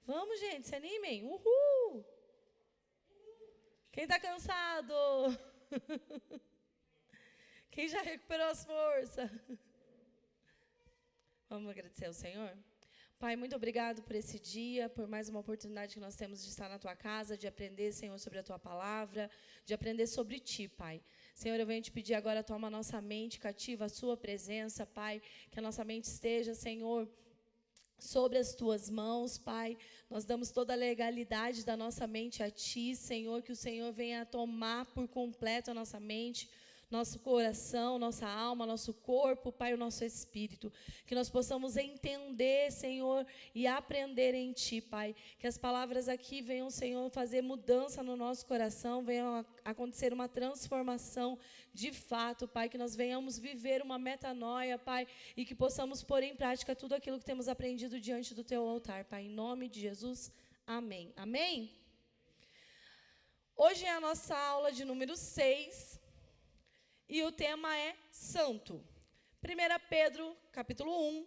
Vamos, gente, se animem. Uhul! Quem está cansado? Quem já recuperou as forças? Vamos agradecer ao Senhor? Pai, muito obrigado por esse dia, por mais uma oportunidade que nós temos de estar na Tua casa, de aprender, Senhor, sobre a Tua palavra, de aprender sobre Ti, Pai. Senhor, eu venho te pedir agora, toma a nossa mente cativa, a Sua presença, Pai, que a nossa mente esteja, Senhor, sobre as Tuas mãos, Pai. Nós damos toda a legalidade da nossa mente a Ti, Senhor, que o Senhor venha tomar por completo a nossa mente, nosso coração, nossa alma, nosso corpo, Pai, o nosso espírito. Que nós possamos entender, Senhor, e aprender em Ti, Pai. Que as palavras aqui venham, Senhor, fazer mudança no nosso coração, venham acontecer uma transformação de fato, Pai. Que nós venhamos viver uma metanoia, Pai, e que possamos pôr em prática tudo aquilo que temos aprendido diante do Teu altar, Pai. Em nome de Jesus, amém. Amém? Hoje é a nossa aula de número 6. E o tema é santo. 1 Pedro, capítulo 1,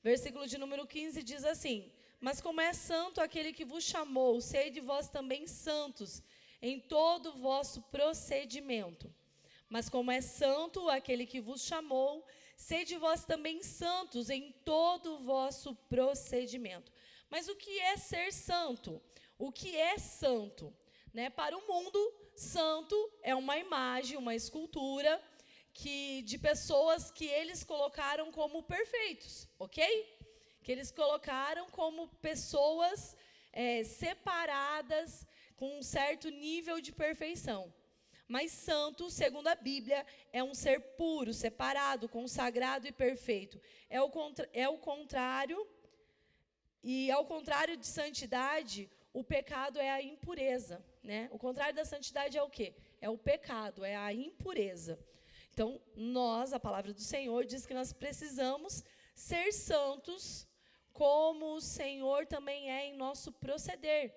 versículo de número 15, diz assim: Mas como é santo aquele que vos chamou, sede vós também santos em todo o vosso procedimento. Mas como é santo aquele que vos chamou, sede vós também santos em todo o vosso procedimento. Mas o que é ser santo? O que é santo? Para o mundo, santo é uma imagem, uma escultura de pessoas que eles colocaram como perfeitos, ok? Que eles colocaram como pessoas separadas com um certo nível de perfeição. Mas santo, segundo a Bíblia, é um ser puro, separado, consagrado e perfeito. É o contrário, e ao contrário de santidade, o pecado é a impureza. O contrário da santidade é o quê? É o pecado, é a impureza. Então, a palavra do Senhor diz que nós precisamos ser santos, como o Senhor também é em nosso proceder,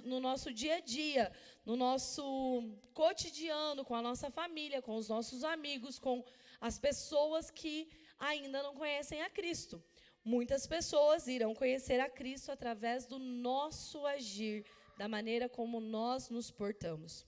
no nosso dia a dia, no nosso cotidiano, com a nossa família, com os nossos amigos, com as pessoas que ainda não conhecem a Cristo. Muitas pessoas irão conhecer a Cristo através do nosso agir, da maneira como nós nos portamos.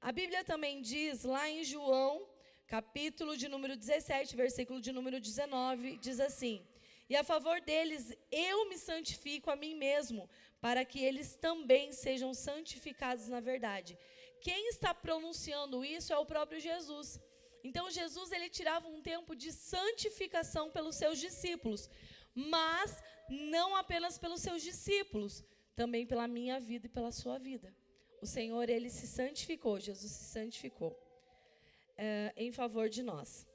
A Bíblia também diz, lá em João, capítulo de número 17, versículo de número 19, diz assim: E a favor deles eu me santifico a mim mesmo, para que eles também sejam santificados na verdade. Quem está pronunciando isso é o próprio Jesus. Então, Jesus, ele tirava um tempo de santificação pelos seus discípulos, mas não apenas pelos seus discípulos, também pela minha vida e pela sua vida. O Senhor, ele se santificou, Jesus se santificou em favor de nós.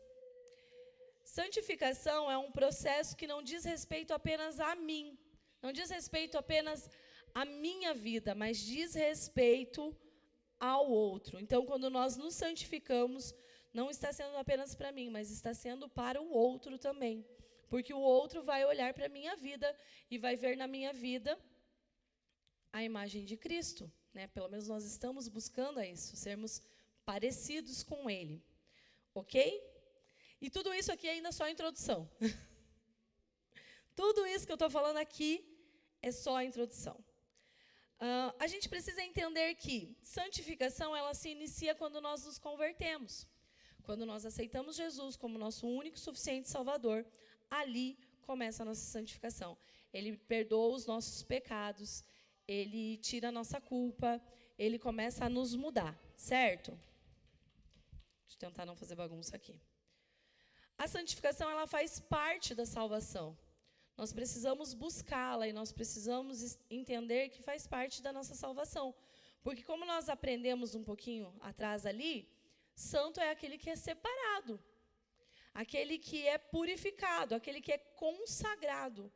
Santificação é um processo que não diz respeito apenas a mim, não diz respeito apenas à minha vida, mas diz respeito ao outro. Então, quando nós nos santificamos, não está sendo apenas para mim, mas está sendo para o outro também. Porque o outro vai olhar para a minha vida e vai ver na minha vida a imagem de Cristo. Pelo menos nós estamos buscando isso, sermos parecidos com Ele. Ok? E tudo isso aqui ainda é só a introdução. Tudo isso que eu estou falando aqui é só a introdução. A gente precisa entender que santificação, ela se inicia quando nós nos convertemos. Quando nós aceitamos Jesus como nosso único e suficiente Salvador, ali começa a nossa santificação. Ele perdoa os nossos pecados, Ele tira a nossa culpa, Ele começa a nos mudar, certo? Deixa eu tentar não fazer bagunça aqui. A santificação, ela faz parte da salvação. Nós precisamos buscá-la e nós precisamos entender que faz parte da nossa salvação. Porque como nós aprendemos um pouquinho atrás ali, santo é aquele que é separado, aquele que é purificado, aquele que é consagrado,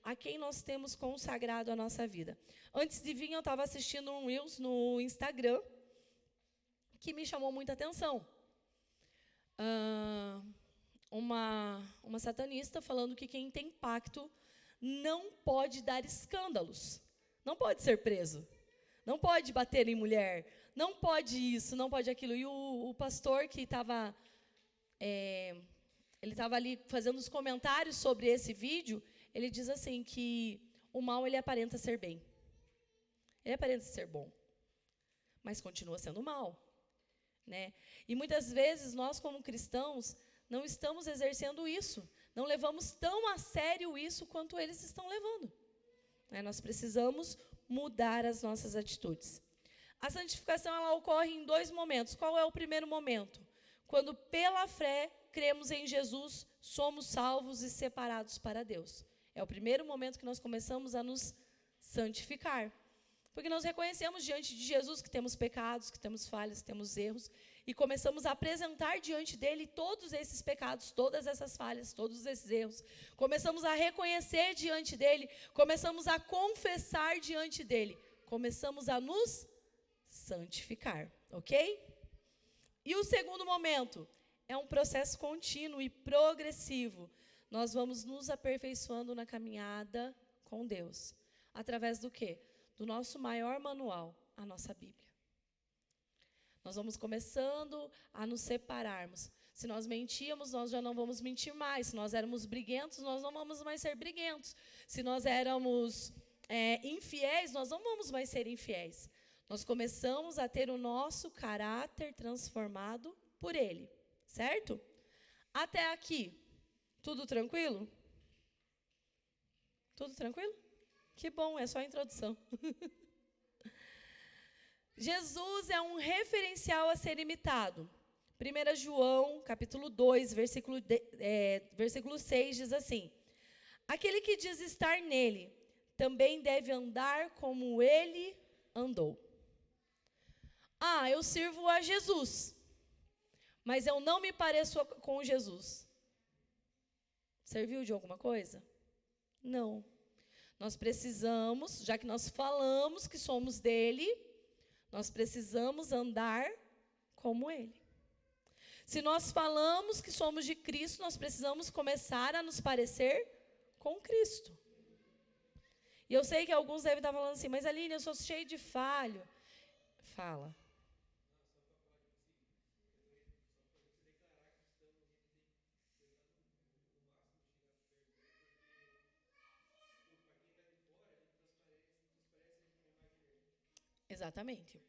a quem nós temos consagrado a nossa vida. Antes de vir, eu estava assistindo um Reels no Instagram que me chamou muita atenção. Uma satanista falando que quem tem pacto não pode dar escândalos, não pode ser preso, não pode bater em mulher, não pode isso, não pode aquilo. E o pastor que estava ele estava ali fazendo os comentários sobre esse vídeo, ele diz assim que o mal ele aparenta ser bem. Ele aparenta ser bom, mas continua sendo mal, né? E muitas vezes nós como cristãos não estamos exercendo isso, não levamos tão a sério isso quanto eles estão levando. Nós precisamos mudar as nossas atitudes. A santificação ela ocorre em 2 momentos. Qual é o primeiro momento? Quando pela fé cremos em Jesus, somos salvos e separados para Deus. É o primeiro momento que nós começamos a nos santificar. Porque nós reconhecemos diante de Jesus que temos pecados, que temos falhas, que temos erros, e começamos a apresentar diante dele todos esses pecados, todas essas falhas, todos esses erros. Começamos a reconhecer diante dele, começamos a confessar diante dele, começamos a nos santificar, ok? E o segundo momento é um processo contínuo e progressivo. Nós vamos nos aperfeiçoando na caminhada com Deus. Através do quê? Do nosso maior manual, a nossa Bíblia. Nós vamos começando a nos separarmos. Se nós mentíamos, nós já não vamos mentir mais. Se nós éramos briguentos, nós não vamos mais ser briguentos. Se nós éramos infiéis, nós não vamos mais ser infiéis. Nós começamos a ter o nosso caráter transformado por Ele, certo? Até aqui, tudo tranquilo? Tudo tranquilo? Que bom, é só a introdução. Jesus é um referencial a ser imitado. 1 João, capítulo 2, versículo 6, diz assim: aquele que diz estar nele, também deve andar como ele andou. Eu sirvo a Jesus, mas eu não me pareço com Jesus. Serviu de alguma coisa? Não. Nós precisamos, já que nós falamos que somos dele, nós precisamos andar como ele. Se nós falamos que somos de Cristo, nós precisamos começar a nos parecer com Cristo. E eu sei que alguns devem estar falando assim, mas Aline, eu sou cheio de falho. Fala. Exatamente.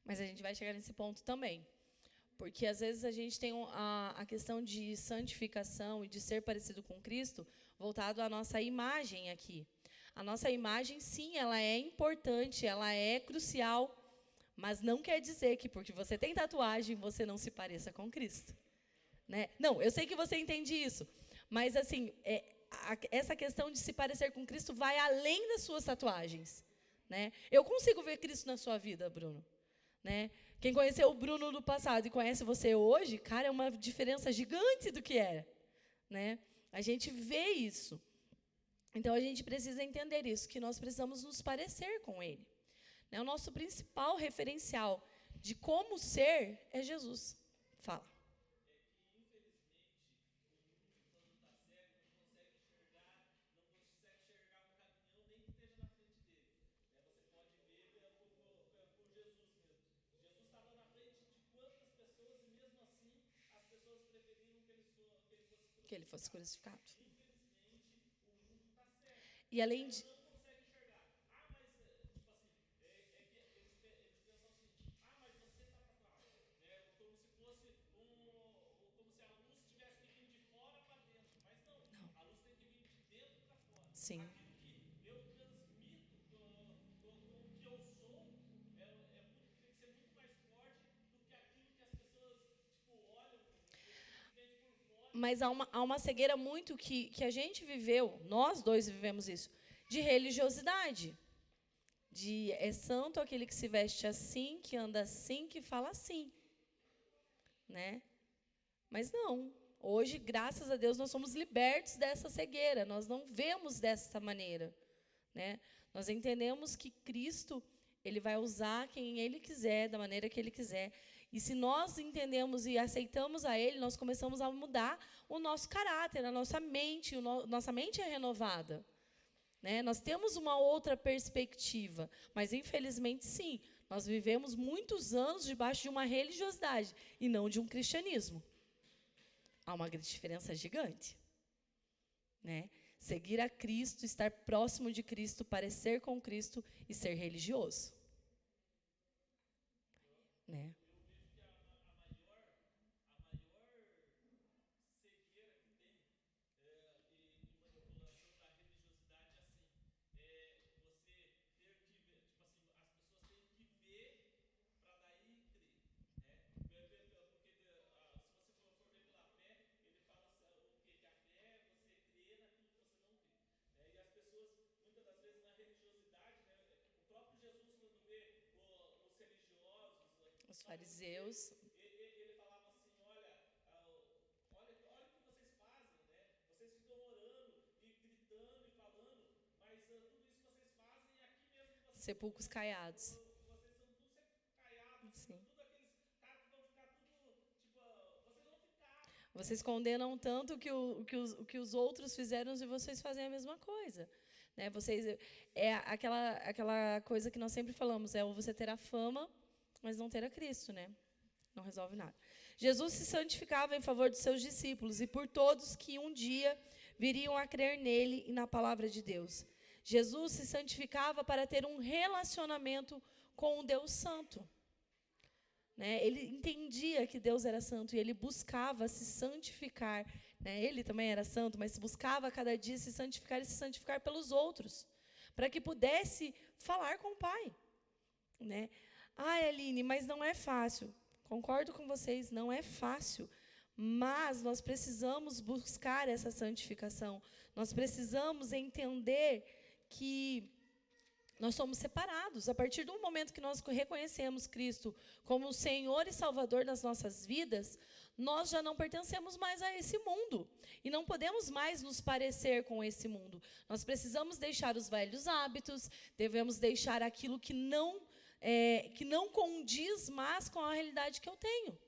Mas a gente vai chegar nesse ponto também. Porque às vezes a gente tem a questão de santificação e de ser parecido com Cristo voltado à nossa imagem aqui. A nossa imagem, sim, ela é importante, ela é crucial, mas não quer dizer que porque você tem tatuagem, você não se pareça com Cristo. Né? Não, eu sei que você entende isso, mas assim, essa questão de se parecer com Cristo vai além das suas tatuagens. Né? Eu consigo ver Cristo na sua vida, Bruno. Né? Quem conheceu o Bruno do passado e conhece você hoje, cara, é uma diferença gigante do que era. Né? A gente vê isso. Então, a gente precisa entender isso, que nós precisamos nos parecer com Ele. Né? O nosso principal referencial de como ser é Jesus. Fala. Que ele fosse crucificado. E além de... Sim. Mas há uma cegueira muito que a gente viveu, nós dois vivemos isso, de religiosidade. É santo aquele que se veste assim, que anda assim, que fala assim. Né? Mas não. Hoje, graças a Deus, nós somos libertos dessa cegueira. Nós não vemos dessa maneira. Né? Nós entendemos que Cristo, Ele vai usar quem Ele quiser, da maneira que Ele quiser. E se nós entendemos e aceitamos a Ele, nós começamos a mudar o nosso caráter, a nossa mente, nossa mente é renovada. Né? Nós temos uma outra perspectiva, mas, infelizmente, sim, nós vivemos muitos anos debaixo de uma religiosidade e não de um cristianismo. Há uma diferença gigante. Né? Seguir a Cristo, estar próximo de Cristo, parecer com Cristo e ser religioso. Né? Os fariseus. Ele falava assim, olha o que vocês fazem, né? Vocês ficam orando e gritando e falando, mas tudo isso que vocês fazem é aqui mesmo que vocês Sepulcros caiados. Vocês são tudo caiados, Sim. tudo aqueles caras que vão ficar tudo, tipo, vocês vão ficar. Vocês condenam tanto que os outros fizeram e vocês fazem a mesma coisa. Né? Vocês, é aquela coisa que nós sempre falamos, é você ter a fama, mas não ter a Cristo, né? Não resolve nada. Jesus se santificava em favor dos seus discípulos e por todos que um dia viriam a crer nele e na palavra de Deus. Jesus se santificava para ter um relacionamento com o Deus Santo. Né? Ele entendia que Deus era santo e ele buscava se santificar. Né? Ele também era santo, mas buscava cada dia se santificar e se santificar pelos outros, para que pudesse falar com o Pai. Né? Aline, mas não é fácil. Concordo com vocês, não é fácil. Mas nós precisamos buscar essa santificação. Nós precisamos entender que nós somos separados. A partir do momento que nós reconhecemos Cristo como o Senhor e Salvador das nossas vidas, nós já não pertencemos mais a esse mundo. E não podemos mais nos parecer com esse mundo. Nós precisamos deixar os velhos hábitos, devemos deixar aquilo que não condiz mais com a realidade que eu tenho.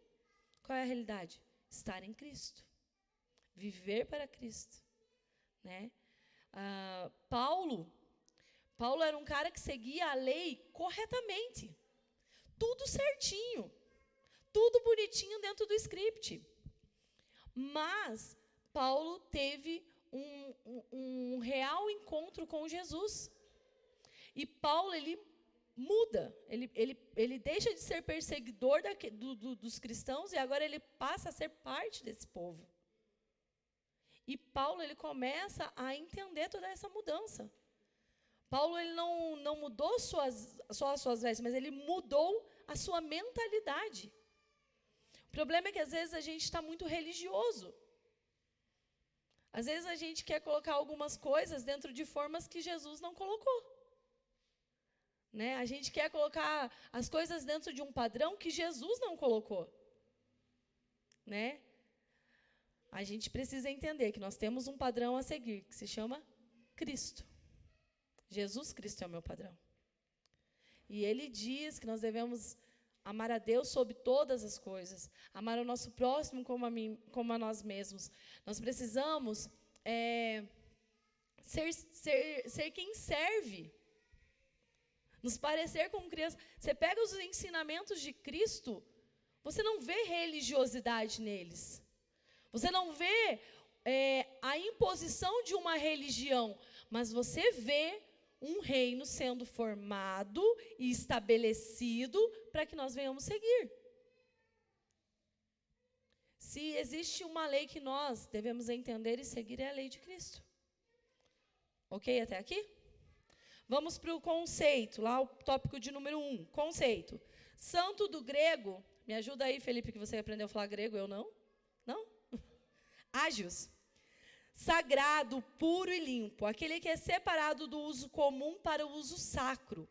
Qual é a realidade? Estar em Cristo. Viver para Cristo. Né? Paulo era um cara que seguia a lei corretamente. Tudo certinho. Tudo bonitinho dentro do script. Mas Paulo teve um real encontro com Jesus. E Paulo, ele muda. Ele deixa de ser perseguidor dos cristãos e agora ele passa a ser parte desse povo. E Paulo, ele começa a entender toda essa mudança. Paulo, ele não mudou só as suas vestes, mas ele mudou a sua mentalidade. O problema é que, às vezes, a gente está muito religioso. Às vezes, a gente quer colocar algumas coisas dentro de formas que Jesus não colocou. Né? A gente quer colocar as coisas dentro de um padrão que Jesus não colocou. Né? A gente precisa entender que nós temos um padrão a seguir, que se chama Cristo. Jesus Cristo é o meu padrão. E ele diz que nós devemos amar a Deus sobre todas as coisas, amar o nosso próximo como a nós mesmos. Nós precisamos ser quem serve. Nos parecer como criança. Você pega os ensinamentos de Cristo, você não vê religiosidade neles. Você não vê a imposição de uma religião, mas você vê um reino sendo formado e estabelecido para que nós venhamos seguir. Se existe uma lei que nós devemos entender e seguir, é a lei de Cristo. Ok até aqui? Vamos para o conceito, lá o tópico de número 1, conceito. Santo do grego, me ajuda aí, Felipe, que você aprendeu a falar grego, eu não? Não? Ágios. Sagrado, puro e limpo, aquele que é separado do uso comum para o uso sacro.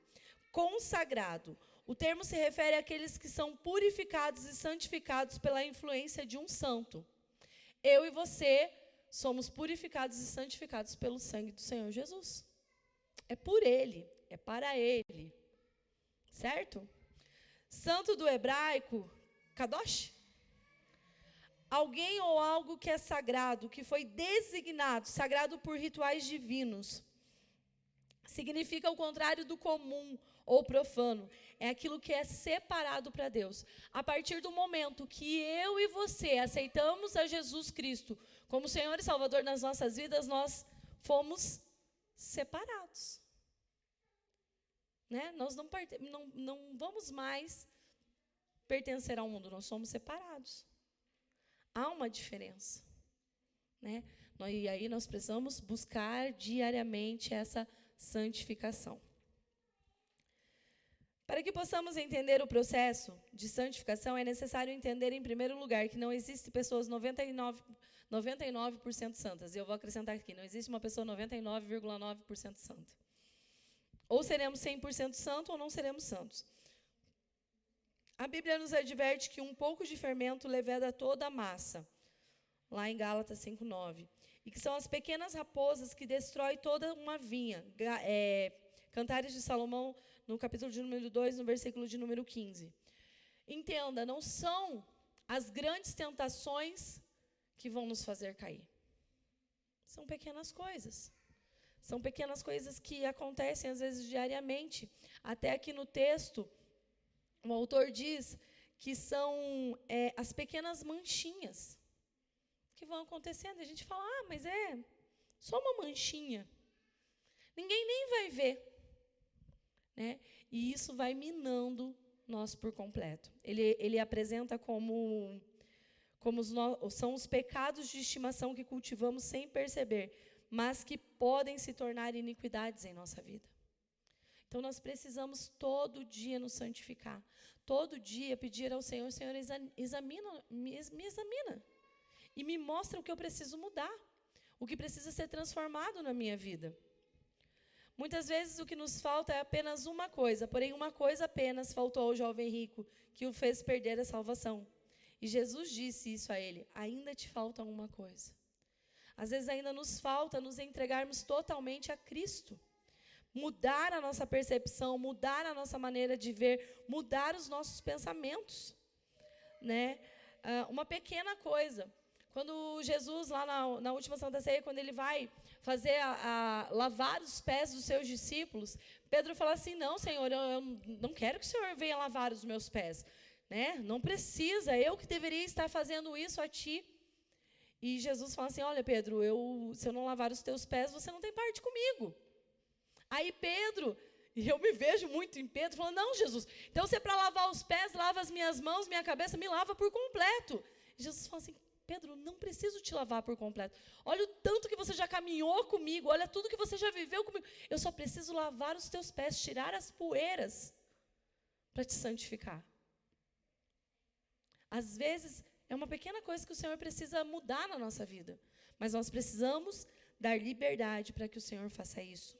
Consagrado. O termo se refere àqueles que são purificados e santificados pela influência de um santo. Eu e você somos purificados e santificados pelo sangue do Senhor Jesus. É por Ele, é para Ele. Certo? Santo do hebraico kadosh. Alguém ou algo que é sagrado, que foi designado, sagrado por rituais divinos. Significa o contrário do comum ou profano. É aquilo que é separado para Deus. A partir do momento que eu e você aceitamos a Jesus Cristo como Senhor e Salvador nas nossas vidas, nós fomos separados. Né? Nós não vamos mais pertencer ao mundo, nós somos separados. Há uma diferença. Né? E aí nós precisamos buscar diariamente essa santificação. Para que possamos entender o processo de santificação, é necessário entender, em primeiro lugar, que não existe pessoas 99% santas. E eu vou acrescentar aqui, não existe uma pessoa 99,9% santa. Ou seremos 100% santos ou não seremos santos. A Bíblia nos adverte que um pouco de fermento leveda toda a massa, lá em Gálatas 5:9. E que são as pequenas raposas que destroem toda uma vinha. Cantares de Salomão, no capítulo de número 2, no versículo de número 15. Entenda, não são as grandes tentações que vão nos fazer cair. São pequenas coisas. São pequenas coisas que acontecem, às vezes, diariamente. Até aqui no texto, o autor diz que são as pequenas manchinhas que vão acontecendo. A gente fala, mas é só uma manchinha. Ninguém nem vai ver. Né? E isso vai minando nós por completo. Ele apresenta como são os pecados de estimação que cultivamos sem perceber, mas que podem se tornar iniquidades em nossa vida. Então, nós precisamos todo dia nos santificar. Todo dia pedir ao Senhor, Senhor, me examina. E me mostra o que eu preciso mudar. O que precisa ser transformado na minha vida. Muitas vezes o que nos falta é apenas uma coisa, porém uma coisa apenas faltou ao jovem rico, que o fez perder a salvação. E Jesus disse isso a ele, ainda te falta uma coisa. Às vezes ainda nos falta nos entregarmos totalmente a Cristo. Mudar a nossa percepção, mudar a nossa maneira de ver, mudar os nossos pensamentos. Né? Uma pequena coisa. Quando Jesus, lá na última Santa Ceia, quando ele vai fazer lavar os pés dos seus discípulos, Pedro fala assim, não, Senhor, eu não quero que o Senhor venha lavar os meus pés. Né? Não precisa, eu que deveria estar fazendo isso a ti. E Jesus fala assim, olha, Pedro, se eu não lavar os teus pés, você não tem parte comigo. Aí Pedro, e eu me vejo muito em Pedro, falando, não, Jesus, então se é para lavar os pés, lava as minhas mãos, minha cabeça, me lava por completo. E Jesus fala assim, Pedro, não preciso te lavar por completo. Olha o tanto que você já caminhou comigo, olha tudo que você já viveu comigo. Eu só preciso lavar os teus pés, tirar as poeiras para te santificar. Às vezes, é uma pequena coisa que o Senhor precisa mudar na nossa vida. Mas nós precisamos dar liberdade para que o Senhor faça isso.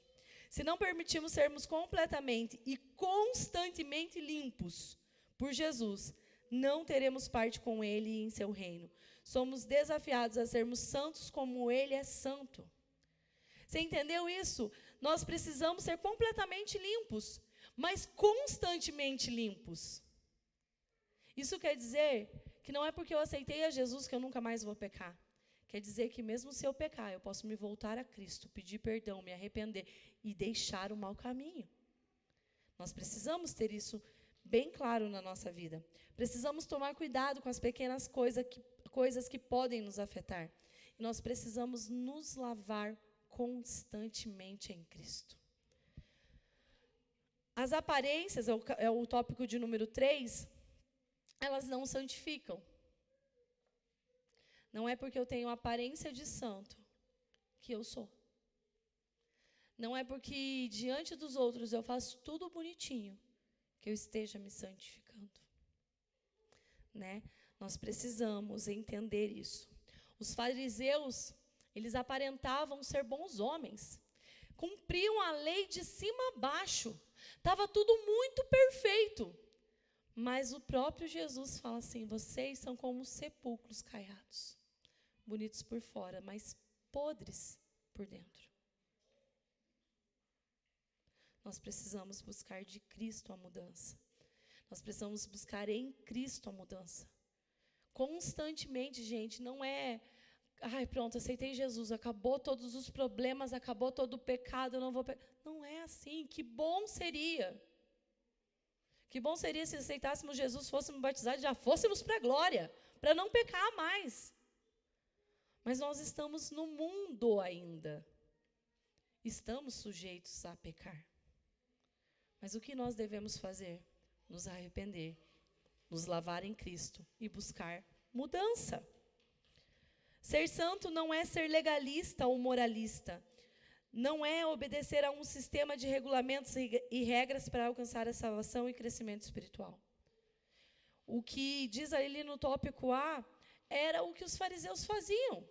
Se não permitirmos sermos completamente e constantemente limpos por Jesus, não teremos parte com Ele e em seu reino. Somos desafiados a sermos santos como Ele é santo. Você entendeu isso? Nós precisamos ser completamente limpos, mas constantemente limpos. Isso quer dizer que não é porque eu aceitei a Jesus que eu nunca mais vou pecar. Quer dizer que mesmo se eu pecar, eu posso me voltar a Cristo, pedir perdão, me arrepender e deixar o mau caminho. Nós precisamos ter isso bem claro na nossa vida. Precisamos tomar cuidado com as pequenas coisas que podem nos afetar. E nós precisamos nos lavar constantemente em Cristo. As aparências, é o tópico de número 3, elas não santificam. Não é porque eu tenho aparência de santo que eu sou. Não é porque diante dos outros eu faço tudo bonitinho que eu esteja me santificando. Né? Nós precisamos entender isso. Os fariseus, eles aparentavam ser bons homens. Cumpriam a lei de cima a baixo. Estava tudo muito perfeito. Mas o próprio Jesus fala assim, vocês são como sepulcros caiados. Bonitos por fora, mas podres por dentro. Nós precisamos buscar de Cristo a mudança. Nós precisamos buscar em Cristo a mudança. Constantemente, gente, não é... Ai, pronto, aceitei Jesus, acabou todos os problemas, acabou todo o pecado, eu não vou... Não é assim, que bom seria. Que bom seria se aceitássemos Jesus, fôssemos batizados, já fôssemos para a glória, para não pecar mais. Mas nós estamos no mundo ainda. Estamos sujeitos a pecar. Mas o que nós devemos fazer? Nos arrepender, nos lavar em Cristo e buscar mudança. Ser santo não é ser legalista ou moralista. Não é obedecer a um sistema de regulamentos e regras para alcançar a salvação e crescimento espiritual. O que diz ali no tópico A era o que os fariseus faziam.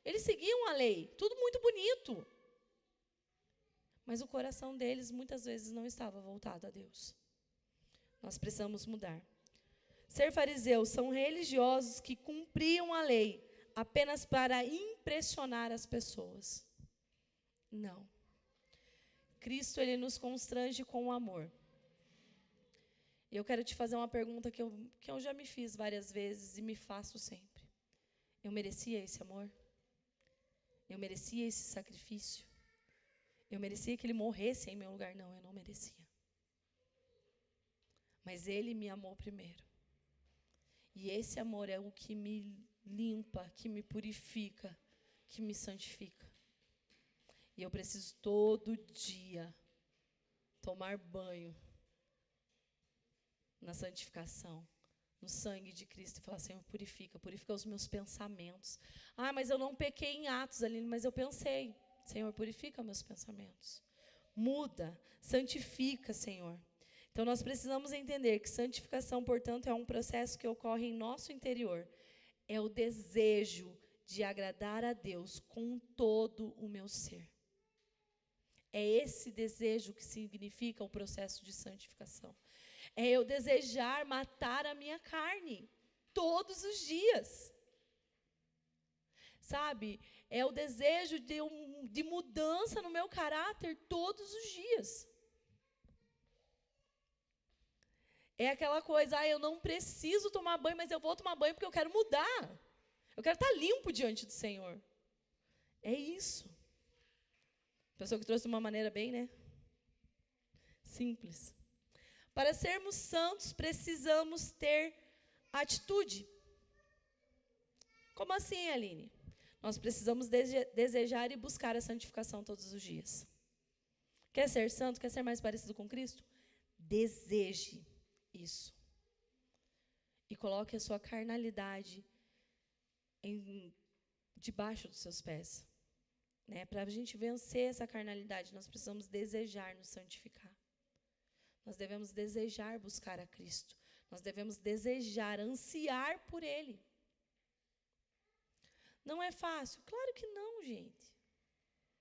Eles seguiam a lei, tudo muito bonito. Mas o coração deles muitas vezes não estava voltado a Deus. Nós precisamos mudar. Ser fariseus são religiosos que cumpriam a lei apenas para impressionar as pessoas. Não. Cristo, ele nos constrange com o amor. E eu quero te fazer uma pergunta que eu já me fiz várias vezes e me faço sempre. Eu merecia esse amor? Eu merecia esse sacrifício? Eu merecia que ele morresse em meu lugar? Não, eu não merecia. Mas ele me amou primeiro. E esse amor é o que me limpa, que me purifica, que me santifica. E eu preciso todo dia tomar banho na santificação, no sangue de Cristo, e falar: Senhor, purifica os meus pensamentos. Ah, mas eu não pequei em atos, Aline, mas eu pensei. Senhor, purifica meus pensamentos. Muda, santifica, Senhor. Então, nós precisamos entender que santificação, portanto, é um processo que ocorre em nosso interior. É o desejo de agradar a Deus com todo o meu ser. É esse desejo que significa o processo de santificação. É eu desejar matar a minha carne todos os dias. Sabe? É o desejo de mudança no meu caráter todos os dias. É aquela coisa, eu não preciso tomar banho, mas eu vou tomar banho porque eu quero mudar. Eu quero estar limpo diante do Senhor. É isso. Pessoa que trouxe de uma maneira bem, né? Simples. Para sermos santos, precisamos ter atitude. Como assim, Aline? Nós precisamos desejar e buscar a santificação todos os dias. Quer ser santo? Quer ser mais parecido com Cristo? Deseje isso. E coloque a sua carnalidade debaixo dos seus pés. Né? Para a gente vencer essa carnalidade, nós precisamos desejar nos santificar. Nós devemos desejar buscar a Cristo. Nós devemos desejar, ansiar por Ele. Não é fácil? Claro que não, gente.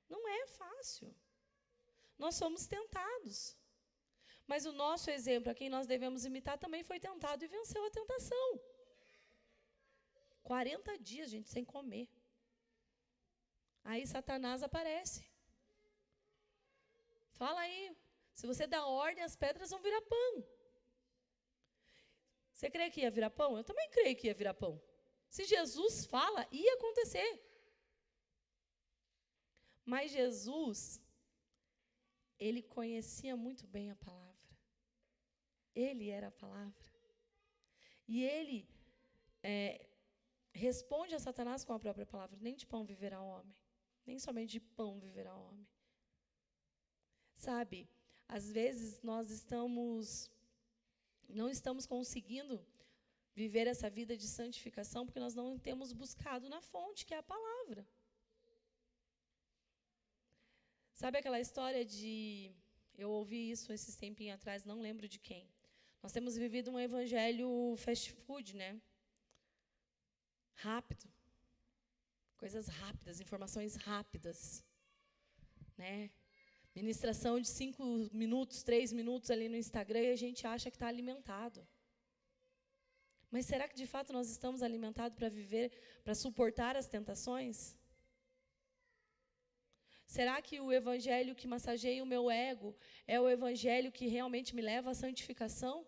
Não é fácil. Nós somos tentados. Mas o nosso exemplo, a quem nós devemos imitar, também foi tentado e venceu a tentação. 40 dias, gente, sem comer. Aí Satanás aparece. Fala aí. Se você dá ordem, as pedras vão virar pão. Você crê que ia virar pão? Eu também creio que ia virar pão. Se Jesus fala, ia acontecer. Mas Jesus, ele conhecia muito bem a palavra. Ele era a palavra. E ele responde a Satanás com a própria palavra: nem de pão viverá o homem, nem somente de pão viverá o homem. Sabe, às vezes nós não estamos conseguindo viver essa vida de santificação porque nós não temos buscado na fonte, que é a palavra. Sabe aquela história de... Eu ouvi isso esses tempinhos atrás, não lembro de quem. Nós temos vivido um evangelho fast food, né? Rápido. Coisas rápidas, informações rápidas. Né? Ministração de 5 minutos, 3 minutos ali no Instagram e a gente acha que está alimentado. Mas será que de fato nós estamos alimentados para viver, para suportar as tentações? Será que o evangelho que massageia o meu ego é o evangelho que realmente me leva à santificação?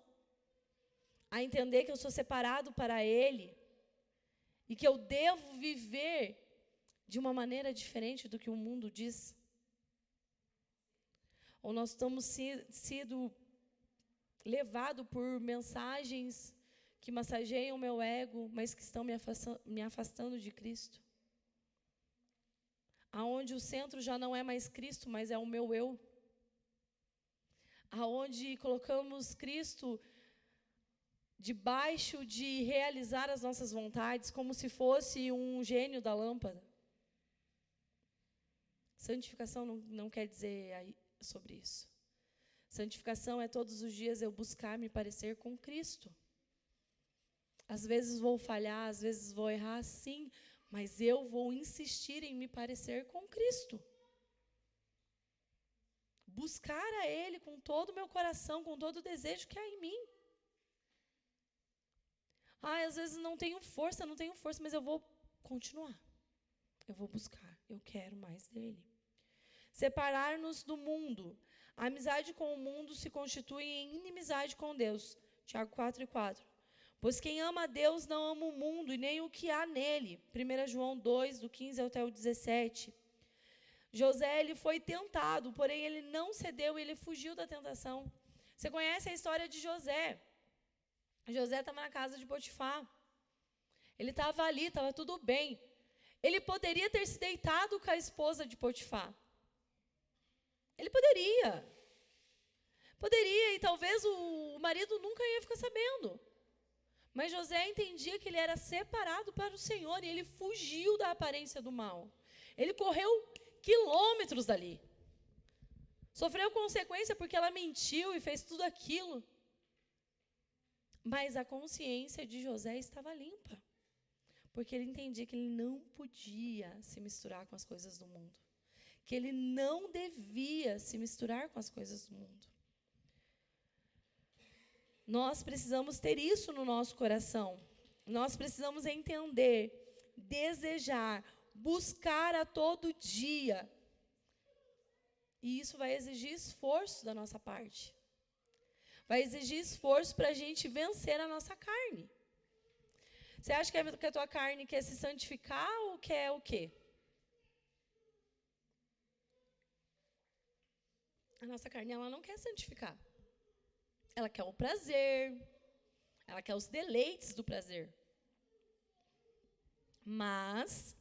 a entender que eu sou separado para Ele e que eu devo viver de uma maneira diferente do que o mundo diz? Ou nós estamos sido levados por mensagens que massageiam o meu ego, mas que estão me afastando de Cristo? Aonde o centro já não é mais Cristo, mas é o meu eu. Aonde colocamos Cristo debaixo de realizar as nossas vontades, como se fosse um gênio da lâmpada. Santificação não quer dizer sobre isso. Santificação é todos os dias eu buscar me parecer com Cristo. Às vezes vou falhar, às vezes vou errar, sim, mas eu vou insistir em me parecer com Cristo. Buscar a Ele com todo o meu coração, com todo o desejo que há em mim. Às vezes não tenho força, mas eu vou continuar. Eu vou buscar, eu quero mais dele. Separar-nos do mundo. A amizade com o mundo se constitui em inimizade com Deus. Tiago 4:4. Pois quem ama a Deus não ama o mundo e nem o que há nele. 1 João 2, do 15 até o 17. José, ele foi tentado, porém ele não cedeu e ele fugiu da tentação. Você conhece a história de José? José estava na casa de Potifar. Ele estava ali, estava tudo bem. Ele poderia ter se deitado com a esposa de Potifar. Ele poderia. Poderia, e talvez o marido nunca ia ficar sabendo. Mas José entendia que ele era separado para o Senhor e ele fugiu da aparência do mal. Ele correu quilômetros dali. Sofreu consequência porque ela mentiu e fez tudo aquilo. Mas a consciência de José estava limpa. Porque ele entendia que ele não podia se misturar com as coisas do mundo. Que ele não devia se misturar com as coisas do mundo. Nós precisamos ter isso no nosso coração. Nós precisamos entender, desejar, buscar a todo dia. E isso vai exigir esforço da nossa parte. Vai exigir esforço para a gente vencer a nossa carne. Você acha que a tua carne quer se santificar ou quer o quê? A nossa carne, ela não quer santificar. Ela quer o prazer. Ela quer os deleites do prazer. Mas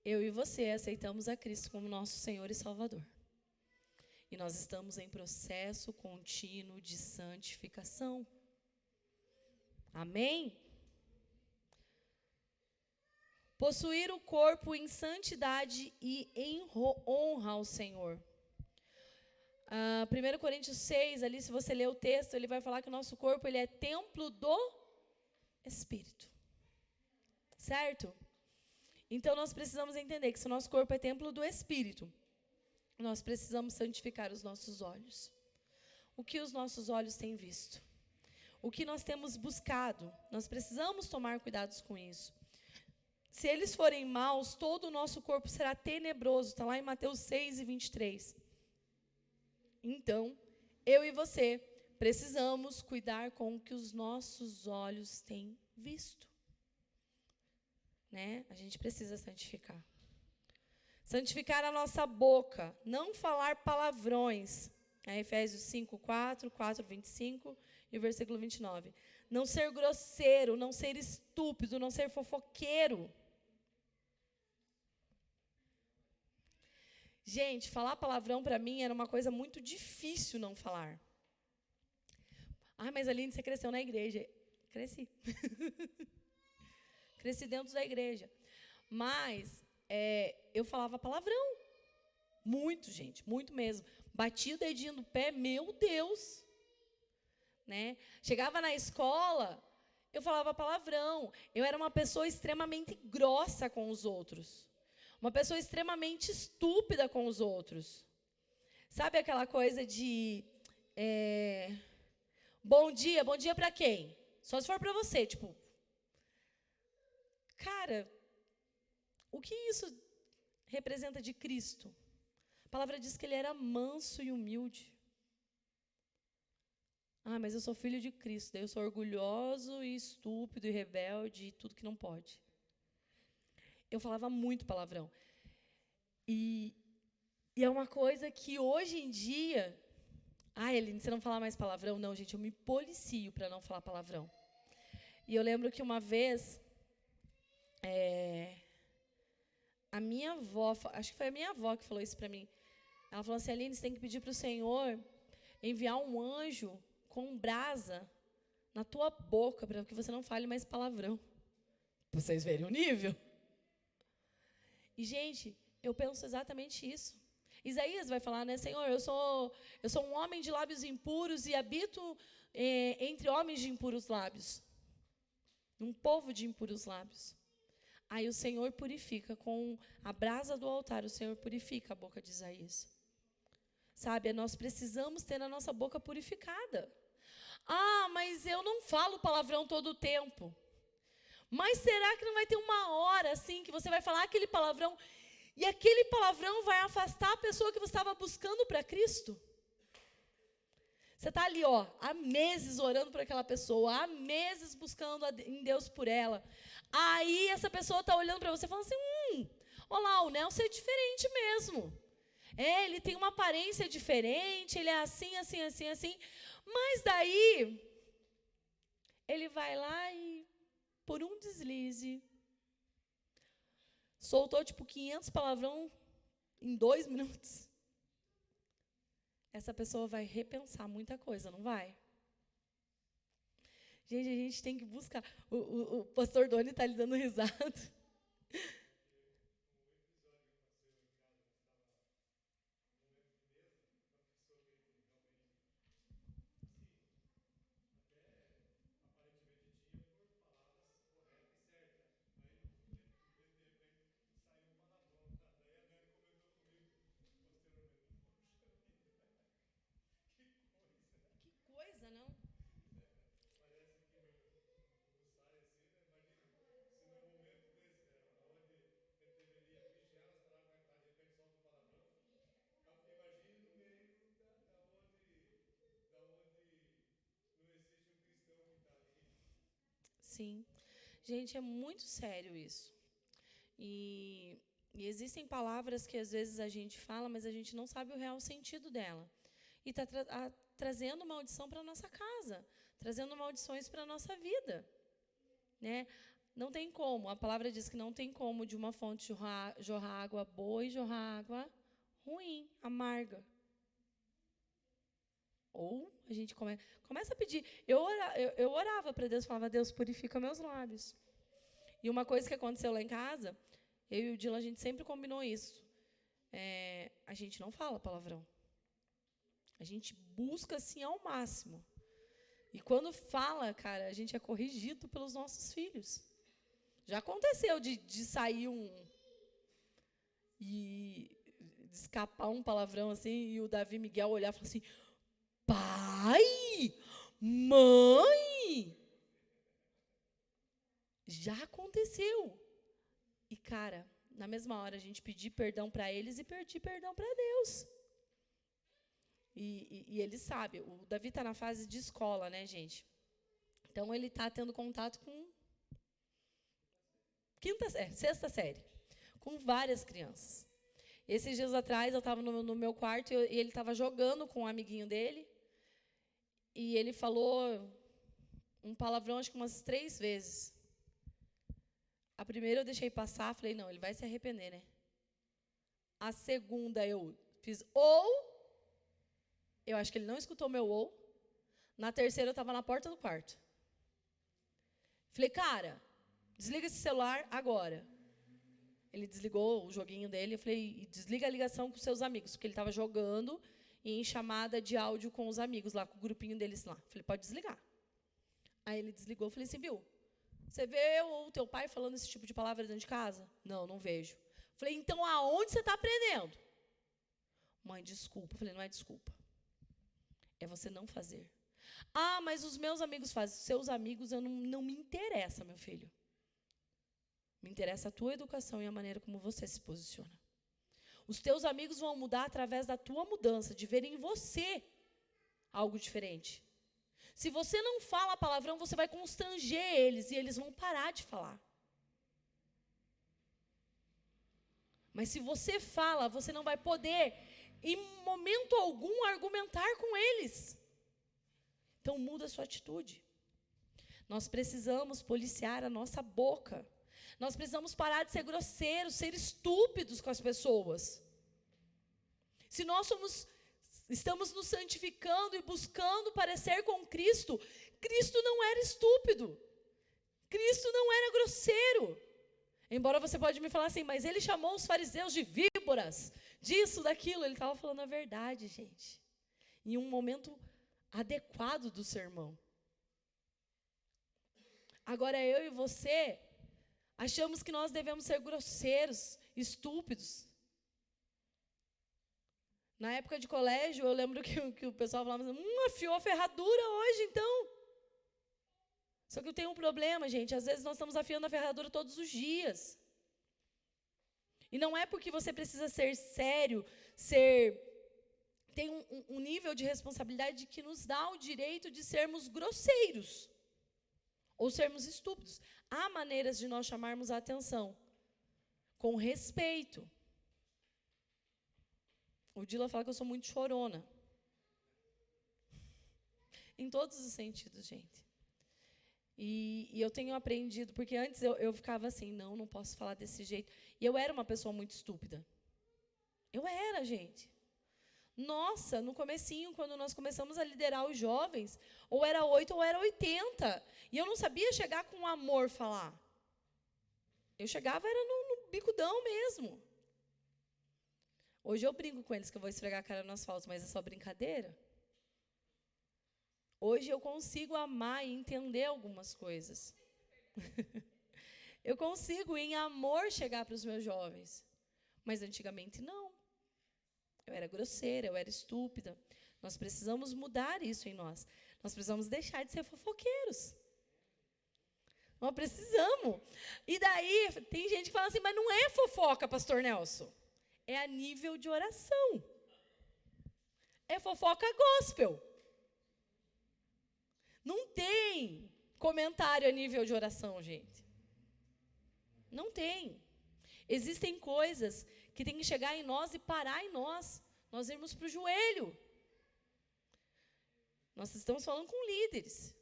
eu e você aceitamos a Cristo como nosso Senhor e Salvador. E nós estamos em processo contínuo de santificação. Amém? Possuir o corpo em santidade e em honra ao Senhor. 1 Coríntios 6, ali, se você ler o texto, ele vai falar que o nosso corpo ele é templo do Espírito. Certo? Então, nós precisamos entender que se o nosso corpo é templo do Espírito, nós precisamos santificar os nossos olhos. O que os nossos olhos têm visto? O que nós temos buscado? Nós precisamos tomar cuidados com isso. Se eles forem maus, todo o nosso corpo será tenebroso. Está lá em Mateus 6 e 23. Então, eu e você precisamos cuidar com o que os nossos olhos têm visto. Né? A gente precisa santificar. Santificar a nossa boca, não falar palavrões. Efésios 5, 4, 4, 25 e o versículo 29. Não ser grosseiro, não ser estúpido, não ser fofoqueiro. Gente, falar palavrão para mim era uma coisa muito difícil não falar. Mas Aline, você cresceu na igreja. Cresci. Cresci dentro da igreja. Mas eu falava palavrão. Muito, gente, muito mesmo. Batia o dedinho no pé, meu Deus. Né? Chegava na escola, eu falava palavrão. Eu era uma pessoa extremamente grossa com os outros. Uma pessoa extremamente estúpida com os outros. Sabe aquela coisa de... bom dia para quem? Só se for para você, tipo... Cara, o que isso representa de Cristo? A palavra diz que ele era manso e humilde. Ah, mas eu sou filho de Cristo, daí eu sou orgulhoso e estúpido e rebelde e tudo que não pode. Eu falava muito palavrão. E, e é uma coisa que hoje em dia... Ah, Eline, você não fala mais palavrão? Não, gente, eu me policio para não falar palavrão. E eu lembro que uma vez, a minha avó, acho que foi a minha avó que falou isso para mim. Ela falou assim, Aline, você tem que pedir para o Senhor enviar um anjo com brasa na tua boca para que você não fale mais palavrão. Pra vocês verem o nível. E, gente, eu penso exatamente isso. Isaías vai falar, né, Senhor, eu sou um homem de lábios impuros e habito entre homens de impuros lábios. Um povo de impuros lábios. Aí o Senhor purifica, com a brasa do altar, o Senhor purifica a boca de Isaías. Sabe, nós precisamos ter a nossa boca purificada. Ah, mas eu não falo palavrão todo o tempo. Mas será que não vai ter uma hora, assim, que você vai falar aquele palavrão e aquele palavrão vai afastar a pessoa que você estava buscando para Cristo? Você está ali, ó, há meses orando por aquela pessoa, há meses buscando em Deus por ela. Aí essa pessoa está olhando para você e falando assim, olá, o Nelson é diferente mesmo. Ele tem uma aparência diferente, ele é assim, assim, assim, assim. Mas daí, ele vai lá e, por um deslize, soltou tipo 500 palavrão em 2 minutos. Essa pessoa vai repensar muita coisa, não vai? Gente, a gente tem que buscar. O pastor Doni está lhe dando risada. Que coisa, não? Sim. Gente, é muito sério isso. E existem palavras que às vezes a gente fala, mas a gente não sabe o real sentido dela. E está trazendo maldição para a nossa casa, trazendo maldições para a nossa vida. Né? Não tem como, a palavra diz que não tem como de uma fonte jorrar água boa e jorrar água ruim, amarga. Ou a gente começa a pedir. Eu orava para Deus, falava, Deus, purifica meus lábios. E uma coisa que aconteceu lá em casa, eu e o Dila, a gente sempre combinou isso. A gente não fala palavrão. A gente busca, assim, ao máximo. E quando fala, cara, a gente é corrigido pelos nossos filhos. Já aconteceu de sair e de escapar um palavrão, assim, e o Davi Miguel olhar e falar assim, pai, mãe, já aconteceu. E, cara, na mesma hora, a gente pedir perdão para eles e pedir perdão para Deus. E ele sabe, o Davi está na fase de escola, né, gente? Então, ele está tendo contato com sexta série, com várias crianças. Esses dias atrás, eu estava no meu quarto e ele estava jogando com um amiguinho dele. E ele falou um palavrão, acho que umas 3 vezes. A primeira eu deixei passar, falei, não, ele vai se arrepender, né? A segunda eu fiz eu acho que ele não escutou meu Na terceira eu estava na porta do quarto. Falei, cara, desliga esse celular agora. Ele desligou o joguinho dele, eu falei, desliga a ligação com seus amigos, porque ele estava jogando em chamada de áudio com os amigos lá, com o grupinho deles lá. Falei, pode desligar. Aí ele desligou, falei assim, viu? Você vê o teu pai falando esse tipo de palavra dentro de casa? Não, não vejo. Falei, então aonde você está aprendendo? Mãe, desculpa. Falei, não é desculpa. É você não fazer. Ah, mas os meus amigos fazem. Seus amigos não me interessa, meu filho. Me interessa a tua educação e a maneira como você se posiciona. Os teus amigos vão mudar através da tua mudança, de verem em você algo diferente. Se você não fala palavrão, você vai constranger eles e eles vão parar de falar. Mas se você fala, você não vai poder, em momento algum, argumentar com eles. Então, muda a sua atitude. Nós precisamos policiar a nossa boca. Nós precisamos parar de ser grosseiros, ser estúpidos com as pessoas. Se nós estamos nos santificando e buscando parecer com Cristo, Cristo não era estúpido. Cristo não era grosseiro. Embora você pode me falar assim, mas ele chamou os fariseus de víboras, disso, daquilo. Ele estava falando a verdade, gente. Em um momento adequado do sermão. Agora, eu e você achamos que nós devemos ser grosseiros, estúpidos. Na época de colégio, eu lembro que o pessoal falava assim, afiou a ferradura hoje, então. Só que eu tenho um problema, gente. Às vezes nós estamos afiando a ferradura todos os dias. E não é porque você precisa ser sério, tem um nível de responsabilidade que nos dá o direito de sermos grosseiros. Ou sermos estúpidos. Há maneiras de nós chamarmos a atenção. Com respeito. O Dila fala que eu sou muito chorona. Em todos os sentidos, gente. E eu tenho aprendido, porque antes eu ficava assim, não posso falar desse jeito. E eu era uma pessoa muito estúpida. Eu era, gente. Nossa, no comecinho, quando nós começamos a liderar os jovens, ou era 8 ou era 80. E eu não sabia chegar com amor falar. Eu chegava, era no bicudão mesmo. Hoje eu brinco com eles que eu vou esfregar a cara no asfalto, mas é só brincadeira. Hoje eu consigo amar e entender algumas coisas. Eu consigo, em amor, chegar para os meus jovens. Mas antigamente não. Eu era grosseira, eu era estúpida. Nós precisamos mudar isso em nós. Nós precisamos deixar de ser fofoqueiros. Nós precisamos. E daí, tem gente que fala assim, mas não é fofoca, pastor Nelson. É a nível de oração. É fofoca gospel. Não tem comentário a nível de oração, gente. Não tem. Existem coisas que tem que chegar em nós e parar em nós. Nós irmos para o joelho. Nós estamos falando com líderes.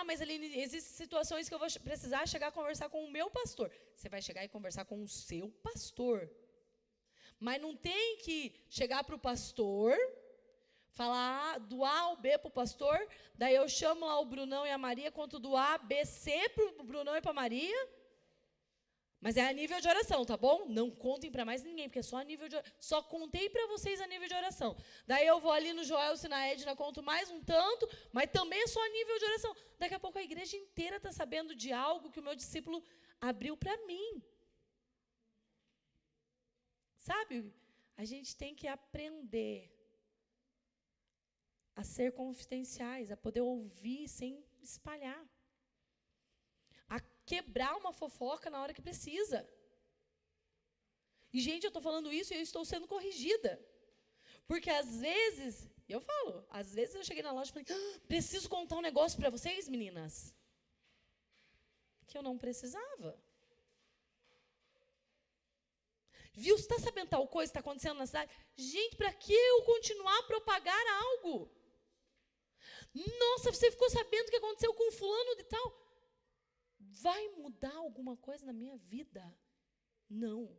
Mas existem situações que eu vou precisar chegar a conversar com o meu pastor. Você vai chegar e conversar com o seu pastor. Mas não tem que chegar para o pastor, falar do A ao B para o pastor, daí eu chamo lá o Brunão e a Maria, conto do A, B, C para o Brunão e para a Maria. Mas é a nível de oração, tá bom? Não contem para mais ninguém, porque é só a nível de oração. Só contei para vocês a nível de oração. Daí eu vou ali no Joel e na Edna, conto mais um tanto, mas também é só a nível de oração. Daqui a pouco a igreja inteira está sabendo de algo que o meu discípulo abriu para mim. Sabe? A gente tem que aprender a ser confidenciais, a poder ouvir sem espalhar. A quebrar uma fofoca na hora que precisa. E, gente, eu estou falando isso e eu estou sendo corrigida. Porque, às vezes, às vezes eu cheguei na loja e falei, preciso contar um negócio para vocês, meninas. Que eu não precisava. Viu, você está sabendo tal coisa que está acontecendo na cidade? Gente, para que eu continuar a propagar algo? Nossa, você ficou sabendo o que aconteceu com fulano de tal? Vai mudar alguma coisa na minha vida? Não.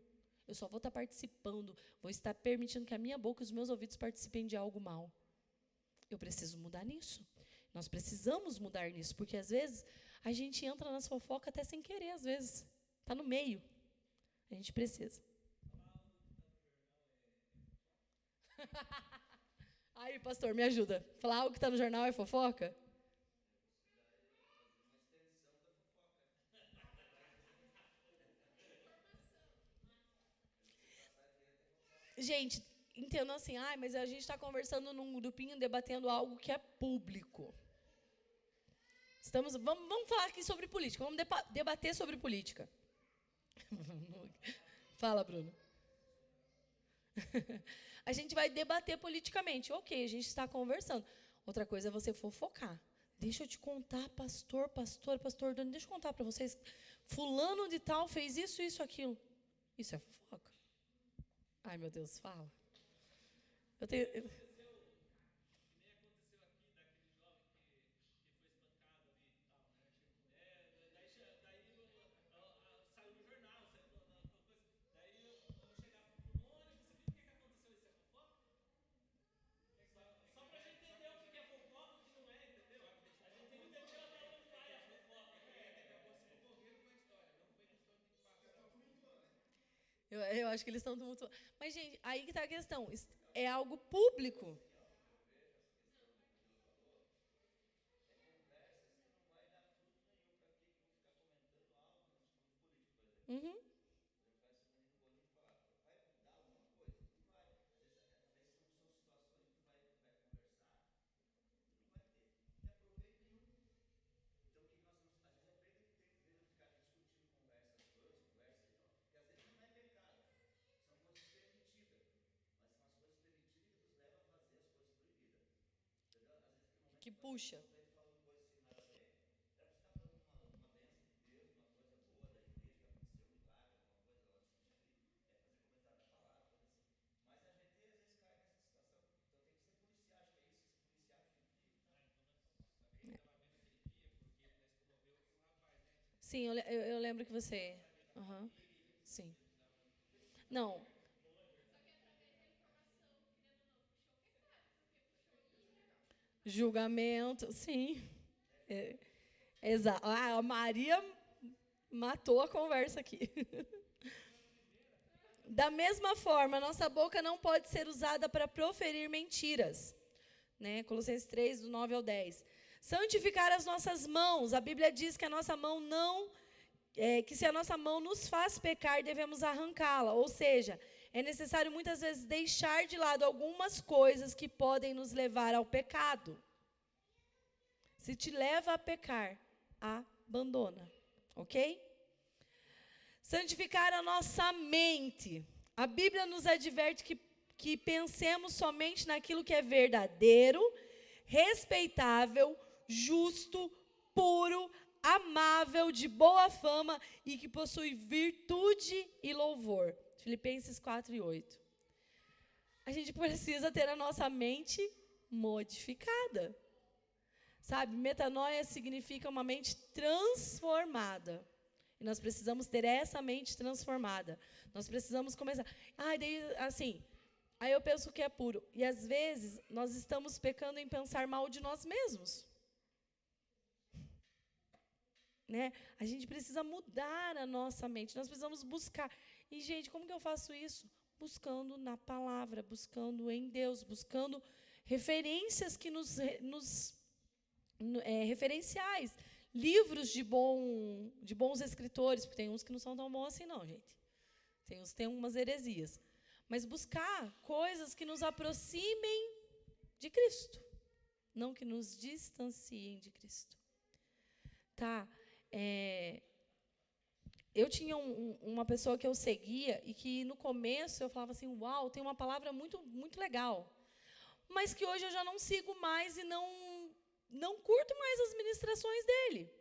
Eu só vou estar participando, vou estar permitindo que a minha boca e os meus ouvidos participem de algo mal. Eu preciso mudar nisso. Nós precisamos mudar nisso, porque às vezes a gente entra nas fofocas até sem querer, às vezes. Está no meio. A gente precisa. Aí, pastor, me ajuda. Falar algo que está no jornal é fofoca? Gente, entendo assim, mas a gente está conversando num grupinho, debatendo algo que é público. Vamos falar aqui sobre política, vamos debater sobre política. Fala, Bruno. A gente vai debater politicamente. Ok, a gente está conversando. Outra coisa é você fofocar. Deixa eu te contar, pastor Dani, deixa eu contar para vocês. Fulano de tal fez isso, isso, aquilo. Isso é fofoca. Ai, meu Deus, fala. Eu tenho... Saiu no jornal, saiu na coisa. Daí vamos chegar pro Mônica, você viu o que aconteceu? Isso é fofoca? Só pra gente entender o que é fofoca e o que não é, entendeu? A gente tem que entender até onde vai a fofoca. Eu acho que eles estão tumultuando. Mas, gente, aí que está a questão. É algo público. Uhum. Que puxa. Sim, eu lembro que você... Uhum. Sim. Não. Julgamento, sim. É, exato. Ah, a Maria matou a conversa aqui. Da mesma forma, nossa boca não pode ser usada para proferir mentiras. Né? Colossenses 3, do 9 ao 10. Santificar as nossas mãos. A Bíblia diz que a nossa mão não... que se a nossa mão nos faz pecar, devemos arrancá-la. Ou seja, é necessário muitas vezes deixar de lado algumas coisas que podem nos levar ao pecado. Se te leva a pecar, abandona. Ok? Santificar a nossa mente. A Bíblia nos adverte que pensemos somente naquilo que é verdadeiro, respeitável, justo, puro, amável, de boa fama e que possui virtude e louvor. Filipenses 4:8. A gente precisa ter a nossa mente modificada. Sabe, metanoia significa uma mente transformada. E nós precisamos ter essa mente transformada. Nós precisamos começar. Daí, assim, aí eu penso que é puro. E, às vezes, nós estamos pecando em pensar mal de nós mesmos. Né? A gente precisa mudar a nossa mente. Nós precisamos buscar. E, gente, como que eu faço isso? Buscando na palavra, buscando em Deus, buscando referências que referenciais. Livros de bons escritores, porque tem uns que não são tão bons assim, não, gente. Tem uns que têm umas heresias. Mas buscar coisas que nos aproximem de Cristo, não que nos distanciem de Cristo. Tá? Eu tinha uma pessoa que eu seguia e que, no começo, eu falava assim, uau, tem uma palavra muito, muito legal. Mas que hoje eu já não sigo mais e não curto mais as ministrações dele.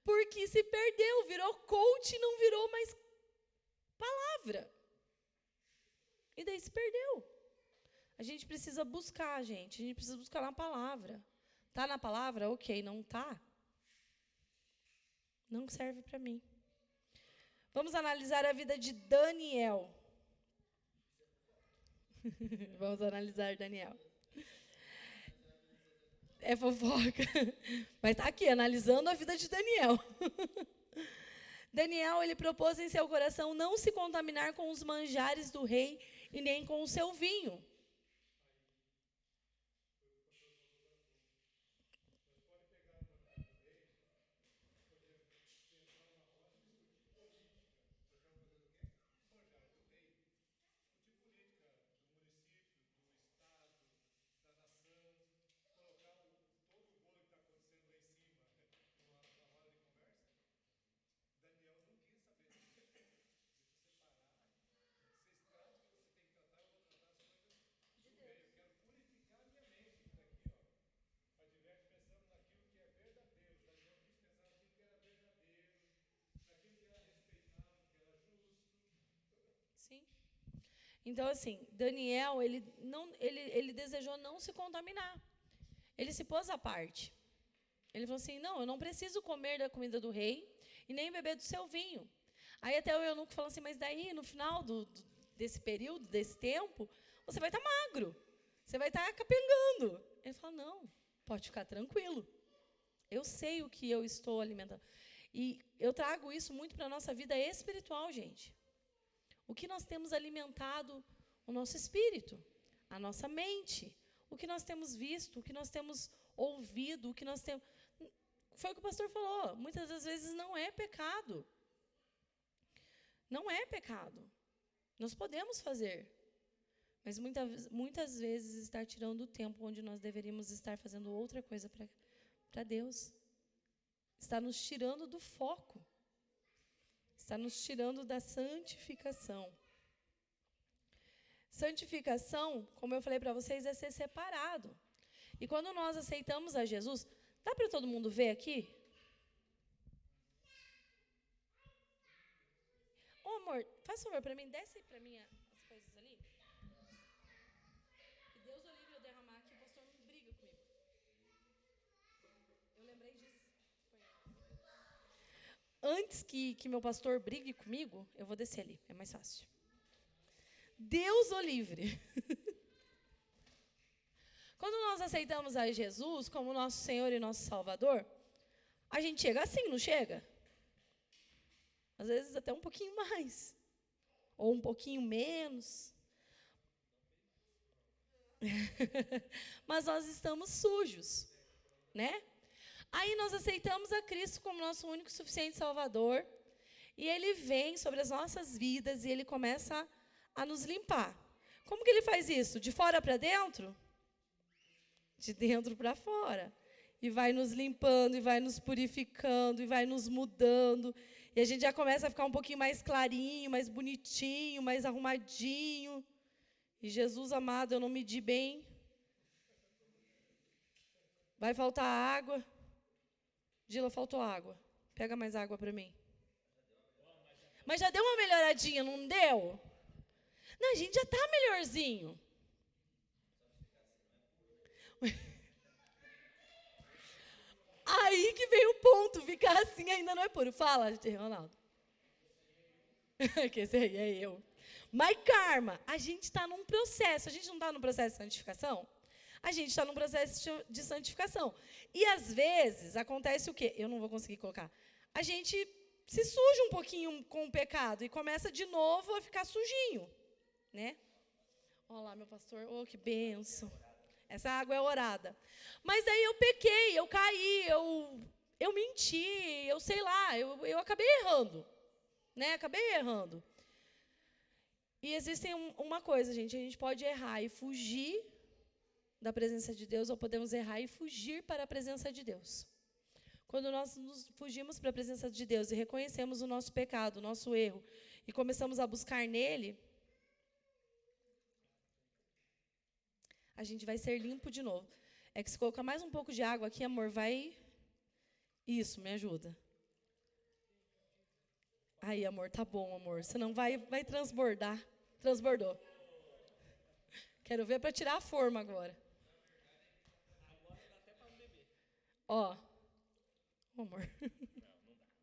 Porque se perdeu, virou coach e não virou mais palavra. E daí se perdeu. A gente precisa buscar, gente. A gente precisa buscar na palavra. Está na palavra? Ok. Não está? Não serve para mim. Vamos analisar a vida de Daniel. Vamos analisar Daniel. É fofoca. Mas está aqui, analisando a vida de Daniel. Daniel, ele propôs em seu coração não se contaminar com os manjares do rei e nem com o seu vinho. Então, assim, Daniel, ele desejou não se contaminar. Ele se pôs à parte. Ele falou assim, não, eu não preciso comer da comida do rei e nem beber do seu vinho. Aí até o eunuco falou assim, mas daí, no final desse período, desse tempo, você vai estar magro. Você vai estar capengando. Ele falou, não, pode ficar tranquilo. Eu sei o que eu estou alimentando. E eu trago isso muito para a nossa vida espiritual, gente. O que nós temos alimentado o nosso espírito, a nossa mente, o que nós temos visto, o que nós temos ouvido, o que nós temos... Foi o que o pastor falou, muitas das vezes não é pecado. Não é pecado. Nós podemos fazer, mas muitas vezes estar tirando o tempo onde nós deveríamos estar fazendo outra coisa para Deus. Está nos tirando do foco. Está nos tirando da santificação. Santificação, como eu falei para vocês, é ser separado. E quando nós aceitamos a Jesus, dá para todo mundo ver aqui? Ô, amor, faz favor para mim, desce para mim as coisas ali. E Deus o livre eu derramar aqui, o pastor não briga comigo. Eu lembrei disso. Antes que meu pastor brigue comigo, eu vou descer ali, é mais fácil. Deus o livre. Quando nós aceitamos a Jesus como nosso Senhor e nosso Salvador, a gente chega assim, não chega? Às vezes até um pouquinho mais, ou um pouquinho menos. Mas nós estamos sujos, né? Aí nós aceitamos a Cristo como nosso único e suficiente Salvador, e Ele vem sobre as nossas vidas e Ele começa a nos limpar. Como que Ele faz isso? De fora para dentro? De dentro para fora. E vai nos limpando, e vai nos purificando, e vai nos mudando. E a gente já começa a ficar um pouquinho mais clarinho, mais bonitinho, mais arrumadinho. E Jesus amado, eu não medi bem. Vai faltar água. Dila, faltou água. Pega mais água para mim. Mas já deu uma melhoradinha, não deu? Não, a gente já está melhorzinho. Aí que vem o ponto, ficar assim ainda não é puro. Fala, Ronaldo. Que esse aí é eu. Mas karma, a gente está num processo. A gente não está num processo de santificação? A gente está num processo de santificação. E às vezes acontece o quê? Eu não vou conseguir colocar. A gente se suja um pouquinho com o pecado e começa de novo a ficar sujinho, né? Olha lá, meu pastor, oh, que benção. Essa água é orada. Mas daí eu pequei, eu caí, eu menti, eu sei lá, eu acabei errando, né? Acabei errando. E existe uma coisa, gente, a gente pode errar e fugir da presença de Deus, ou podemos errar e fugir para a presença de Deus. Quando nós nos fugimos para a presença de Deus e reconhecemos o nosso pecado, o nosso erro, e começamos a buscar nele, a gente vai ser limpo de novo. É que se colocar mais um pouco de água aqui, amor, vai... Isso, me ajuda. Aí, amor, tá bom, amor. Senão vai transbordar. Transbordou. Quero ver para tirar a forma agora. Agora dá até para beber. Ó. Amor.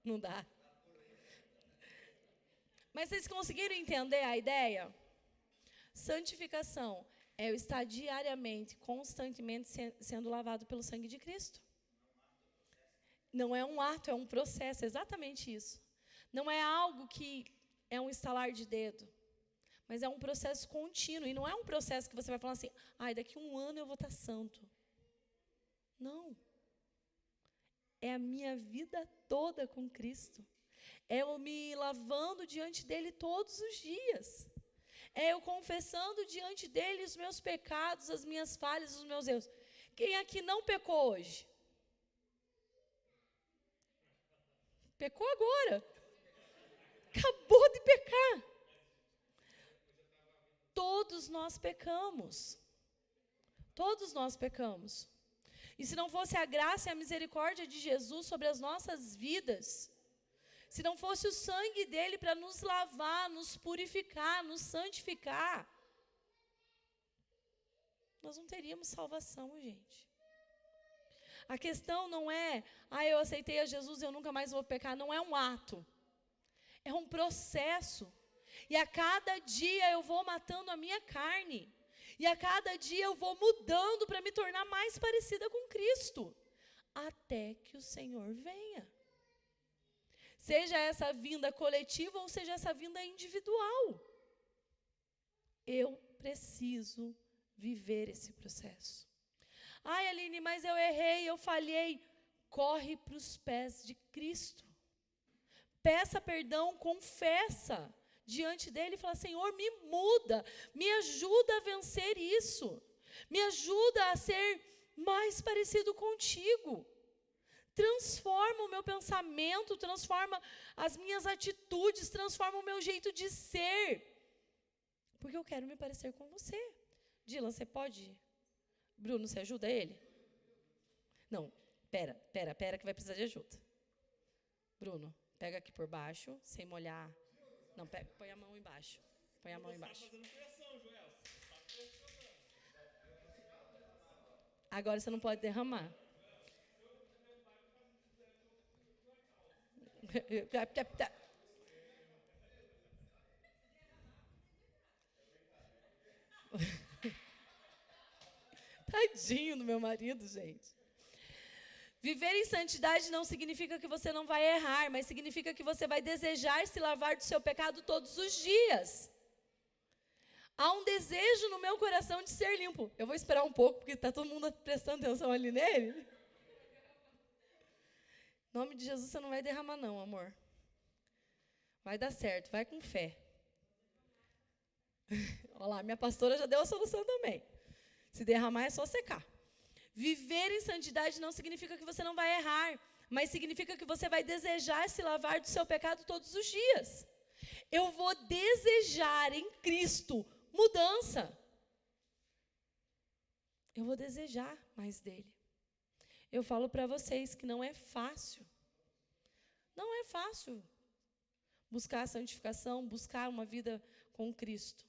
Não dá. Mas vocês conseguiram entender a ideia? Santificação é eu estar diariamente, constantemente sendo lavado pelo sangue de Cristo. Não é um ato, é um processo, é exatamente isso. Não é algo que é um estalar de dedo, mas é um processo contínuo. E não é um processo que você vai falar assim, daqui a 1 ano eu vou estar santo. Não. É a minha vida toda com Cristo. É eu me lavando diante dele todos os dias. É eu confessando diante dele os meus pecados, as minhas falhas, os meus erros. Quem aqui não pecou hoje? Pecou agora. Acabou de pecar. Todos nós pecamos. Todos nós pecamos. E se não fosse a graça e a misericórdia de Jesus sobre as nossas vidas, se não fosse o sangue dele para nos lavar, nos purificar, nos santificar, nós não teríamos salvação, gente. A questão não é, eu aceitei a Jesus, eu nunca mais vou pecar. Não é um ato, é um processo. E a cada dia eu vou matando a minha carne. E a cada dia eu vou mudando para me tornar mais parecida com Cristo. Até que o Senhor venha. Seja essa vinda coletiva ou seja essa vinda individual. Eu preciso viver esse processo. Aline, mas eu errei, eu falhei. Corre para os pés de Cristo. Peça perdão, confessa diante dele e fala: Senhor, me muda, me ajuda a vencer isso. Me ajuda a ser mais parecido contigo. Transforma o meu pensamento, transforma as minhas atitudes, transforma o meu jeito de ser. Porque eu quero me parecer com você. Dylan, você pode? Bruno, você ajuda ele? Não, pera, que vai precisar de ajuda. Bruno, pega aqui por baixo, sem molhar. Não, põe a mão embaixo. Põe a mão embaixo. Agora você não pode derramar. Tadinho do meu marido, gente. Viver em santidade não significa que você não vai errar, mas significa que você vai desejar se lavar do seu pecado todos os dias. Há um desejo no meu coração de ser limpo. Eu vou esperar um pouco, porque está todo mundo prestando atenção ali nele. Em nome de Jesus, você não vai derramar não, amor. Vai dar certo, vai com fé. Olha lá, minha pastora já deu a solução também. Se derramar é só secar. Viver em santidade não significa que você não vai errar, mas significa que você vai desejar se lavar do seu pecado todos os dias. Eu vou desejar em Cristo mudança. Eu vou desejar mais dele. Eu falo para vocês que não é fácil. Não é fácil buscar a santificação, buscar uma vida com Cristo.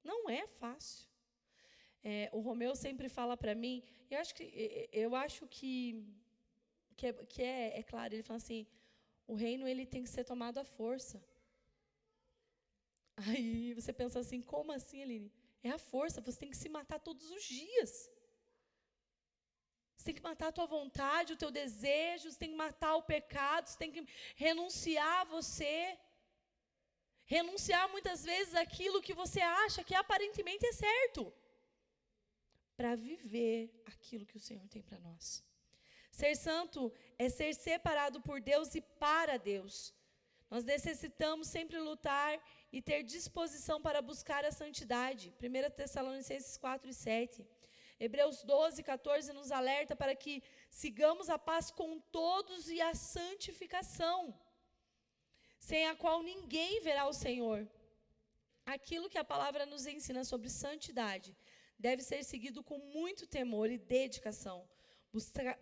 Não é fácil. O Romeu sempre fala para mim, eu acho que é claro, ele fala assim, o reino ele tem que ser tomado à força. Aí você pensa assim, como assim, Aline? É a força, você tem que se matar todos os dias. Você tem que matar a tua vontade, o teu desejo, você tem que matar o pecado, você tem que renunciar a você. Renunciar muitas vezes aquilo que você acha que aparentemente é certo, para viver aquilo que o Senhor tem para nós. Ser santo é ser separado por Deus e para Deus. Nós necessitamos sempre lutar e ter disposição para buscar a santidade. 1 Tessalonicenses 4 e 7. Hebreus 12, 14 nos alerta para que sigamos a paz com todos e a santificação, sem a qual ninguém verá o Senhor. Aquilo que a palavra nos ensina sobre santidade deve ser seguido com muito temor e dedicação.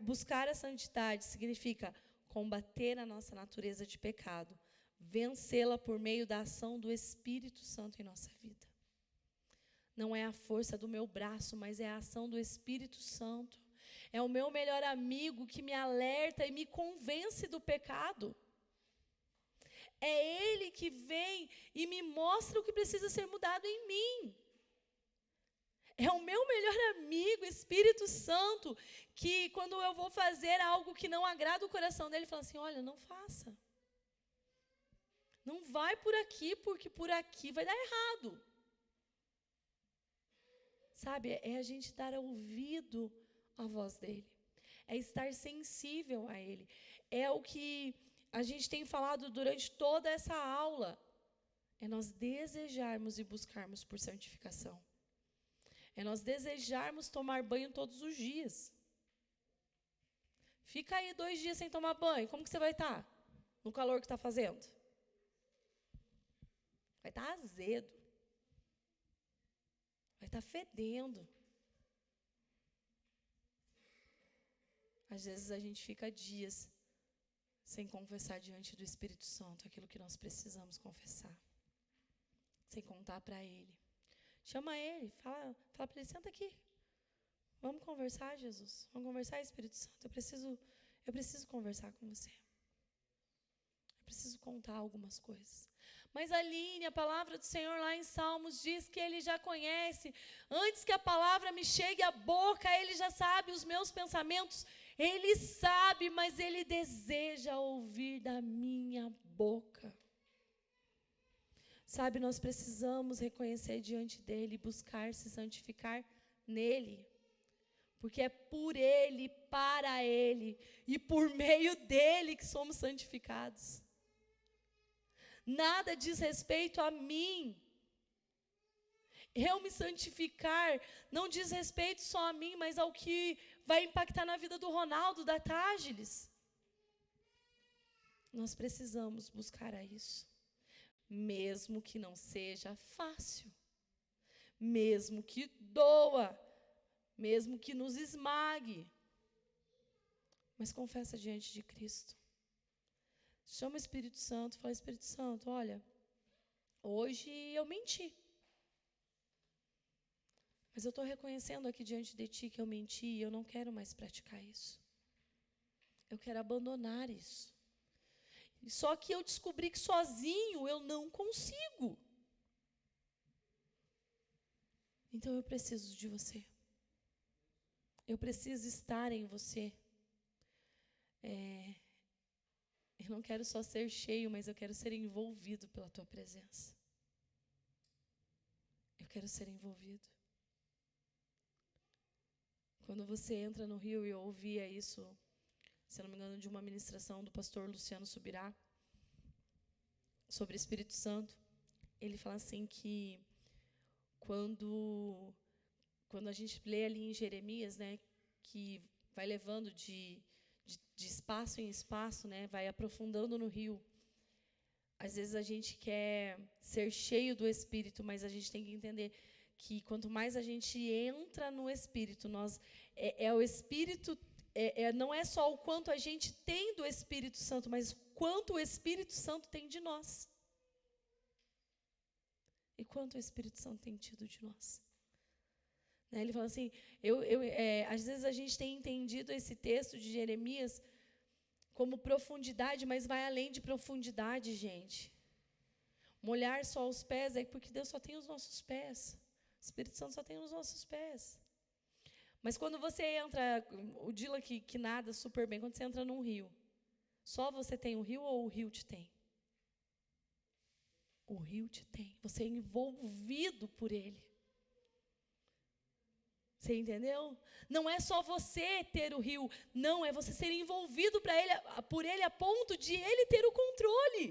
Buscar a santidade significa combater a nossa natureza de pecado, vencê-la por meio da ação do Espírito Santo em nossa vida. Não é a força do meu braço, mas é a ação do Espírito Santo. É o meu melhor amigo que me alerta e me convence do pecado. É Ele que vem e me mostra o que precisa ser mudado em mim. É o meu melhor amigo, Espírito Santo, que quando eu vou fazer algo que não agrada o coração dele, fala assim, olha, não faça. Não vai por aqui, porque por aqui vai dar errado. Sabe, é a gente dar ouvido à voz dele. É estar sensível a ele. É o que a gente tem falado durante toda essa aula. É nós desejarmos e buscarmos por santificação. É nós desejarmos tomar banho todos os dias. Fica aí 2 dias sem tomar banho, como que você vai estar? No calor que está fazendo? Vai estar azedo. Vai estar fedendo. Às vezes a gente fica dias sem confessar diante do Espírito Santo aquilo que nós precisamos confessar. Sem contar para Ele. Chama Ele, fala para Ele, senta aqui. Vamos conversar, Jesus. Vamos conversar, Espírito Santo. Eu preciso conversar com você. Eu preciso contar algumas coisas. Mas Aline, a palavra do Senhor lá em Salmos diz que Ele já conhece. Antes que a palavra me chegue à boca, Ele já sabe os meus pensamentos. Ele sabe, mas Ele deseja ouvir da minha boca. Sabe, nós precisamos reconhecer diante dEle, buscar se santificar nele. Porque é por Ele, para Ele e por meio dEle que somos santificados. Nada diz respeito a mim. Eu me santificar não diz respeito só a mim, mas ao que vai impactar na vida do Ronaldo, da Tágiles. Nós precisamos buscar a isso. Mesmo que não seja fácil. Mesmo que doa. Mesmo que nos esmague. Mas confessa diante de Cristo. Chama o Espírito Santo, fala, Espírito Santo, olha, hoje eu menti. Mas eu estou reconhecendo aqui diante de Ti que eu menti e eu não quero mais praticar isso. Eu quero abandonar isso. Só que eu descobri que sozinho eu não consigo. Então eu preciso de você. Eu preciso estar em você. Eu não quero só ser cheio, mas eu quero ser envolvido pela Tua presença. Eu quero ser envolvido. Quando você entra no Rio, e eu ouvia isso, se não me engano, de uma ministração do pastor Luciano Subirá, sobre o Espírito Santo, ele fala assim que quando a gente lê ali em Jeremias, né, que vai levando de espaço em espaço, né, vai aprofundando no rio. Às vezes a gente quer ser cheio do Espírito, mas a gente tem que entender que quanto mais a gente entra no Espírito, o Espírito, não é só o quanto a gente tem do Espírito Santo, mas o quanto o Espírito Santo tem de nós. E quanto o Espírito Santo tem tido de nós. Né? Ele fala assim, às vezes a gente tem entendido esse texto de Jeremias como profundidade, mas vai além de profundidade, gente. Molhar só os pés é porque Deus só tem os nossos pés. O Espírito Santo só tem os nossos pés. Mas quando você entra, o Dila que nada super bem, quando você entra num rio, só você tem o rio ou o rio te tem? O rio te tem. Você é envolvido por ele. Você entendeu? Não é só você ter o rio, não, é você ser envolvido por ele a ponto de ele ter o controle.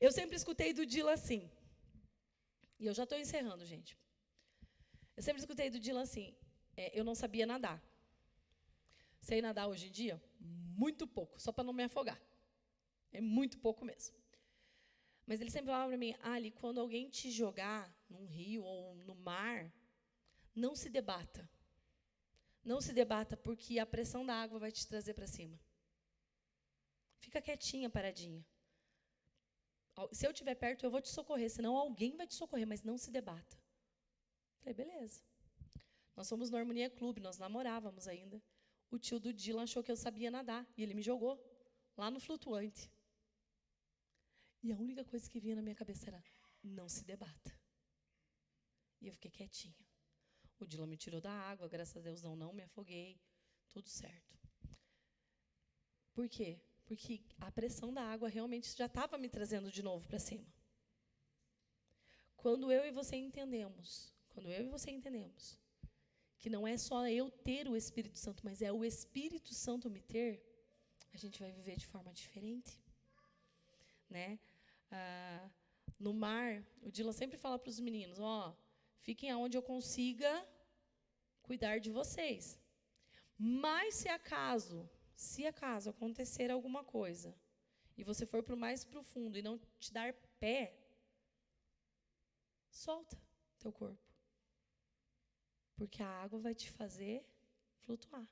Eu sempre escutei do Dila assim, e eu já estou encerrando, gente. Eu sempre escutei do Dila assim, eu não sabia nadar. Sei nadar hoje em dia? Muito pouco, só para não me afogar. É muito pouco mesmo. Mas ele sempre falava para mim, Ali, quando alguém te jogar num rio ou no mar, não se debata. Não se debata, porque a pressão da água vai te trazer para cima. Fica quietinha, paradinha. Se eu estiver perto, eu vou te socorrer, senão alguém vai te socorrer, mas não se debata. Falei, beleza. Nós fomos no Harmonia Clube, nós namorávamos ainda. O tio do Dylan achou que eu sabia nadar, e ele me jogou lá no flutuante. E a única coisa que vinha na minha cabeça era, não se debata. E eu fiquei quietinha. O Dylan me tirou da água, graças a Deus não me afoguei, tudo certo. Por quê? Porque a pressão da água realmente já estava me trazendo de novo para cima. Quando eu e você entendemos que não é só eu ter o Espírito Santo, mas é o Espírito Santo me ter, a gente vai viver de forma diferente. Né? No mar, o Dylan sempre fala para os meninos, fiquem aonde eu consiga cuidar de vocês. Mas se acaso acontecer alguma coisa, e você for para o mais profundo e não te dar pé, solta teu corpo. Porque a água vai te fazer flutuar.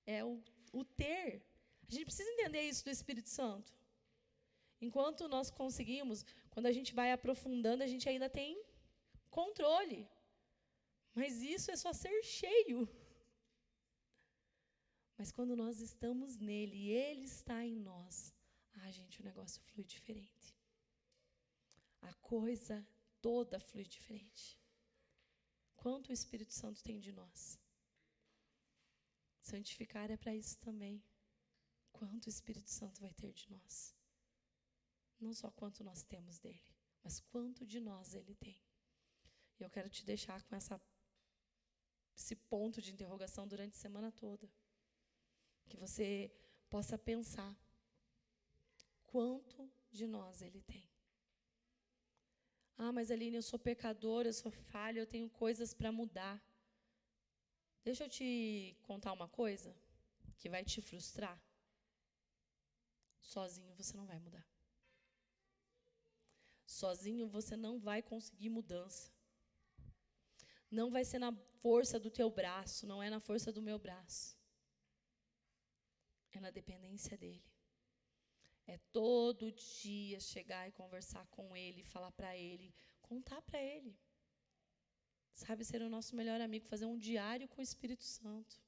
É o ter. A gente precisa entender isso do Espírito Santo. Enquanto nós conseguimos, quando a gente vai aprofundando, a gente ainda tem controle. Mas isso é só ser cheio. Mas quando nós estamos nele e ele está em nós, gente, o negócio flui diferente. A coisa toda flui diferente. Quanto o Espírito Santo tem de nós? Santificar é para isso também. Quanto o Espírito Santo vai ter de nós? Não só quanto nós temos dele, mas quanto de nós ele tem. E eu quero te deixar com esse ponto de interrogação durante a semana toda. Que você possa pensar quanto de nós ele tem. Mas Aline, eu sou pecadora, eu sou falha, eu tenho coisas para mudar. Deixa eu te contar uma coisa que vai te frustrar. Sozinho você não vai mudar. Sozinho você não vai conseguir mudança. Não vai ser na força do teu braço, não é na força do meu braço. É na dependência dele. É todo dia chegar e conversar com ele, falar para ele, contar para ele. Sabe, ser o nosso melhor amigo, fazer um diário com o Espírito Santo.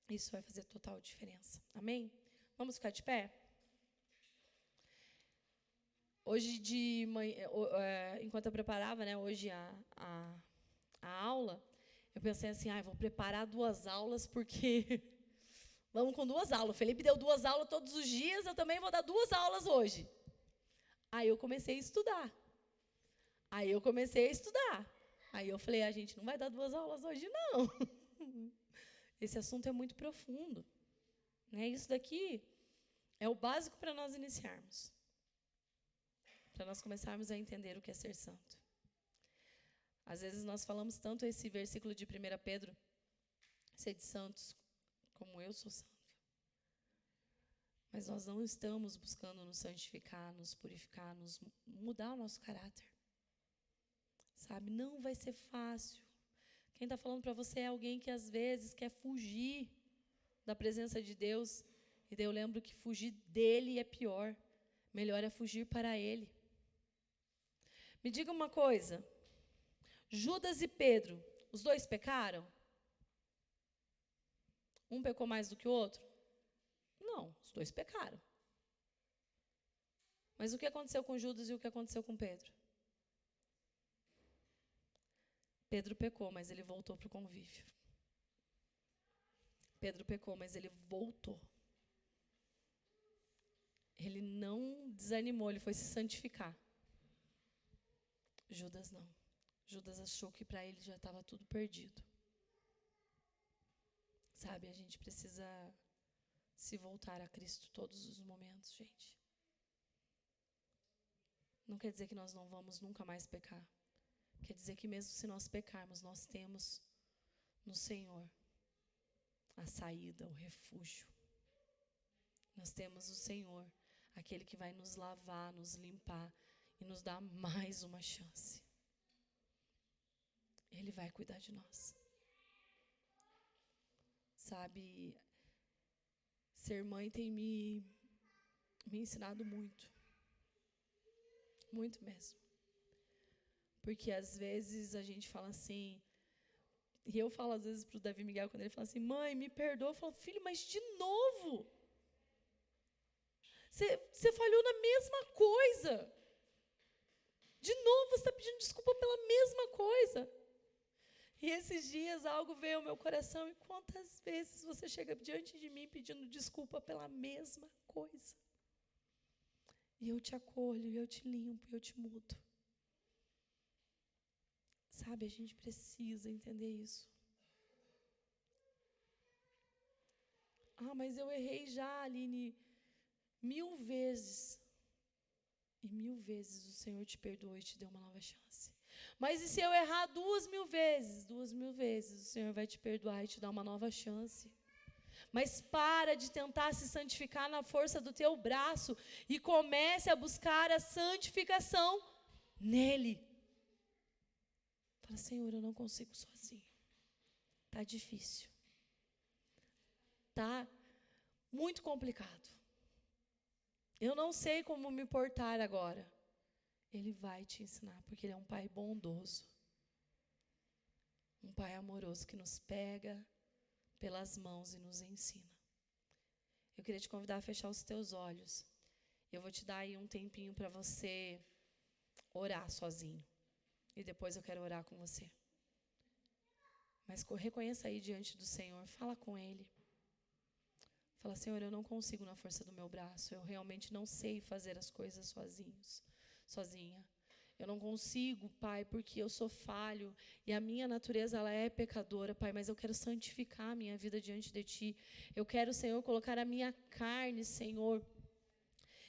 Isso vai fazer total diferença. Amém? Vamos ficar de pé? Hoje de manhã, enquanto eu preparava, hoje a aula, eu pensei assim, vou preparar 2 aulas, porque vamos com 2 aulas. O Felipe deu 2 aulas todos os dias, eu também vou dar 2 aulas hoje. Aí eu comecei a estudar. Aí eu falei, a gente não vai dar 2 aulas hoje, não. Esse assunto é muito profundo. Isso daqui é o básico para nós iniciarmos. Para nós começarmos a entender o que é ser santo. Às vezes nós falamos tanto esse versículo de 1 Pedro, sede santos, como eu sou santo. Mas nós não estamos buscando nos santificar, nos purificar, mudar o nosso caráter. Sabe, não vai ser fácil. Quem está falando para você é alguém que às vezes quer fugir da presença de Deus. E daí eu lembro que fugir dele é pior. Melhor é fugir para ele. Me diga uma coisa. Judas e Pedro, os 2 pecaram? Um pecou mais do que o outro? Não, os 2 pecaram. Mas o que aconteceu com Judas e o que aconteceu com Pedro? Pedro pecou, mas ele voltou para o convívio. Pedro pecou, mas ele voltou. Ele não desanimou, ele foi se santificar. Judas não. Judas achou que para ele já estava tudo perdido. Sabe, a gente precisa se voltar a Cristo todos os momentos, gente. Não quer dizer que nós não vamos nunca mais pecar. Quer dizer que mesmo se nós pecarmos, nós temos no Senhor a saída, o refúgio. Nós temos o Senhor, aquele que vai nos lavar, nos limpar e nos dar mais uma chance. Ele vai cuidar de nós. Sabe, ser mãe tem me ensinado muito. Muito mesmo. Porque às vezes a gente fala assim, e eu falo às vezes para o Davi Miguel, quando ele fala assim, mãe, me perdoa, eu falo, filho, mas de novo? Você falhou na mesma coisa. De novo você está pedindo desculpa pela mesma coisa. E esses dias algo veio ao meu coração, e quantas vezes você chega diante de mim pedindo desculpa pela mesma coisa? E eu te acolho, eu te limpo, eu te mudo. Sabe, a gente precisa entender isso. Mas eu errei já, Aline, 1000 vezes. E 1000 vezes o Senhor te perdoou e te deu uma nova chance. Mas e se eu errar 2000 vezes? 2000 vezes o Senhor vai te perdoar e te dar uma nova chance. Mas para de tentar se santificar na força do teu braço e comece a buscar a santificação nele. Fala, Senhor, eu não consigo sozinho. Tá difícil. Tá muito complicado. Eu não sei como me portar agora. Ele vai te ensinar, porque Ele é um Pai bondoso. Um Pai amoroso que nos pega pelas mãos e nos ensina. Eu queria te convidar a fechar os teus olhos. Eu vou te dar aí um tempinho para você orar sozinho. E depois eu quero orar com você. Mas reconheça aí diante do Senhor, fala com Ele. Fala, Senhor, eu não consigo na força do meu braço. Eu realmente não sei fazer as coisas sozinha. Eu não consigo, Pai, porque eu sou falho e a minha natureza ela é pecadora, Pai, mas eu quero santificar a minha vida diante de Ti. Eu quero, Senhor, colocar a minha carne, Senhor.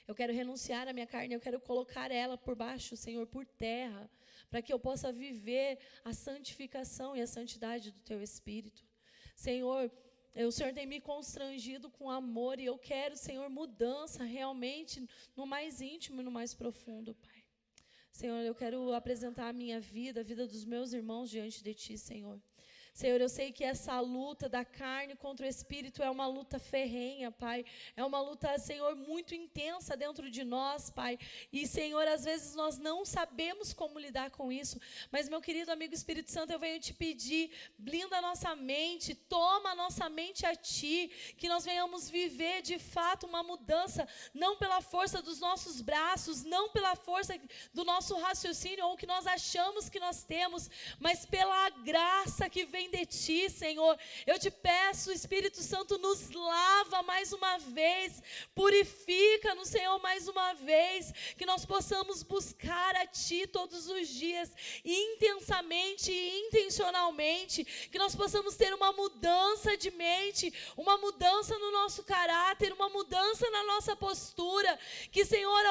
Eu quero renunciar à minha carne, eu quero colocar ela por baixo, Senhor, por terra, para que eu possa viver a santificação e a santidade do Teu Espírito. Senhor, o Senhor tem me constrangido com amor e eu quero, Senhor, mudança realmente no mais íntimo e no mais profundo, Pai. Senhor, eu quero apresentar a minha vida, a vida dos meus irmãos diante de Ti, Senhor. Senhor, eu sei que essa luta da carne contra o Espírito é uma luta ferrenha, Pai. É uma luta, Senhor, muito intensa dentro de nós, Pai. E, Senhor, às vezes nós não sabemos como lidar com isso. Mas, meu querido amigo Espírito Santo, eu venho te pedir, blinda a nossa mente, toma a nossa mente a Ti, que nós venhamos viver, de fato, uma mudança, não pela força dos nossos braços, não pela força do nosso raciocínio ou que nós achamos que nós temos, mas pela graça que vem de Ti, Senhor. Eu te peço, Espírito Santo, nos lava mais uma vez, purifica-nos, Senhor, mais uma vez, que nós possamos buscar a Ti todos os dias, intensamente e intencionalmente, que nós possamos ter uma mudança de mente, uma mudança no nosso caráter, uma mudança na nossa postura, que, Senhor,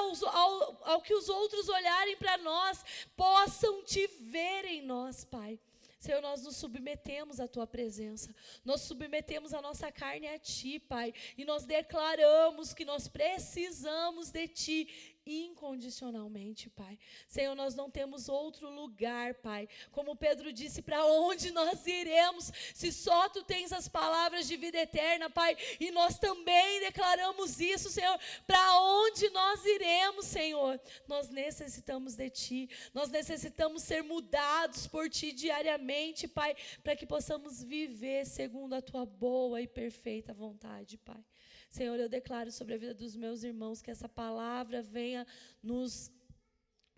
ao que os outros olharem para nós, possam Te ver em nós, Pai. Senhor, nós nos submetemos à Tua presença, nós submetemos a nossa carne a Ti, Pai, e nós declaramos que nós precisamos de Ti incondicionalmente, Pai. Senhor, nós não temos outro lugar, Pai. Como Pedro disse, para onde nós iremos, se só Tu tens as palavras de vida eterna, Pai, e nós também declaramos isso, Senhor, para onde nós iremos, Senhor? Nós necessitamos de Ti, nós necessitamos ser mudados por Ti diariamente, Pai, para que possamos viver segundo a Tua boa e perfeita vontade, Pai. Senhor, eu declaro sobre a vida dos meus irmãos que essa palavra venha nos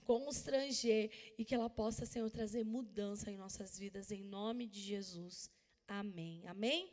constranger e que ela possa, Senhor, trazer mudança em nossas vidas, em nome de Jesus. Amém. Amém?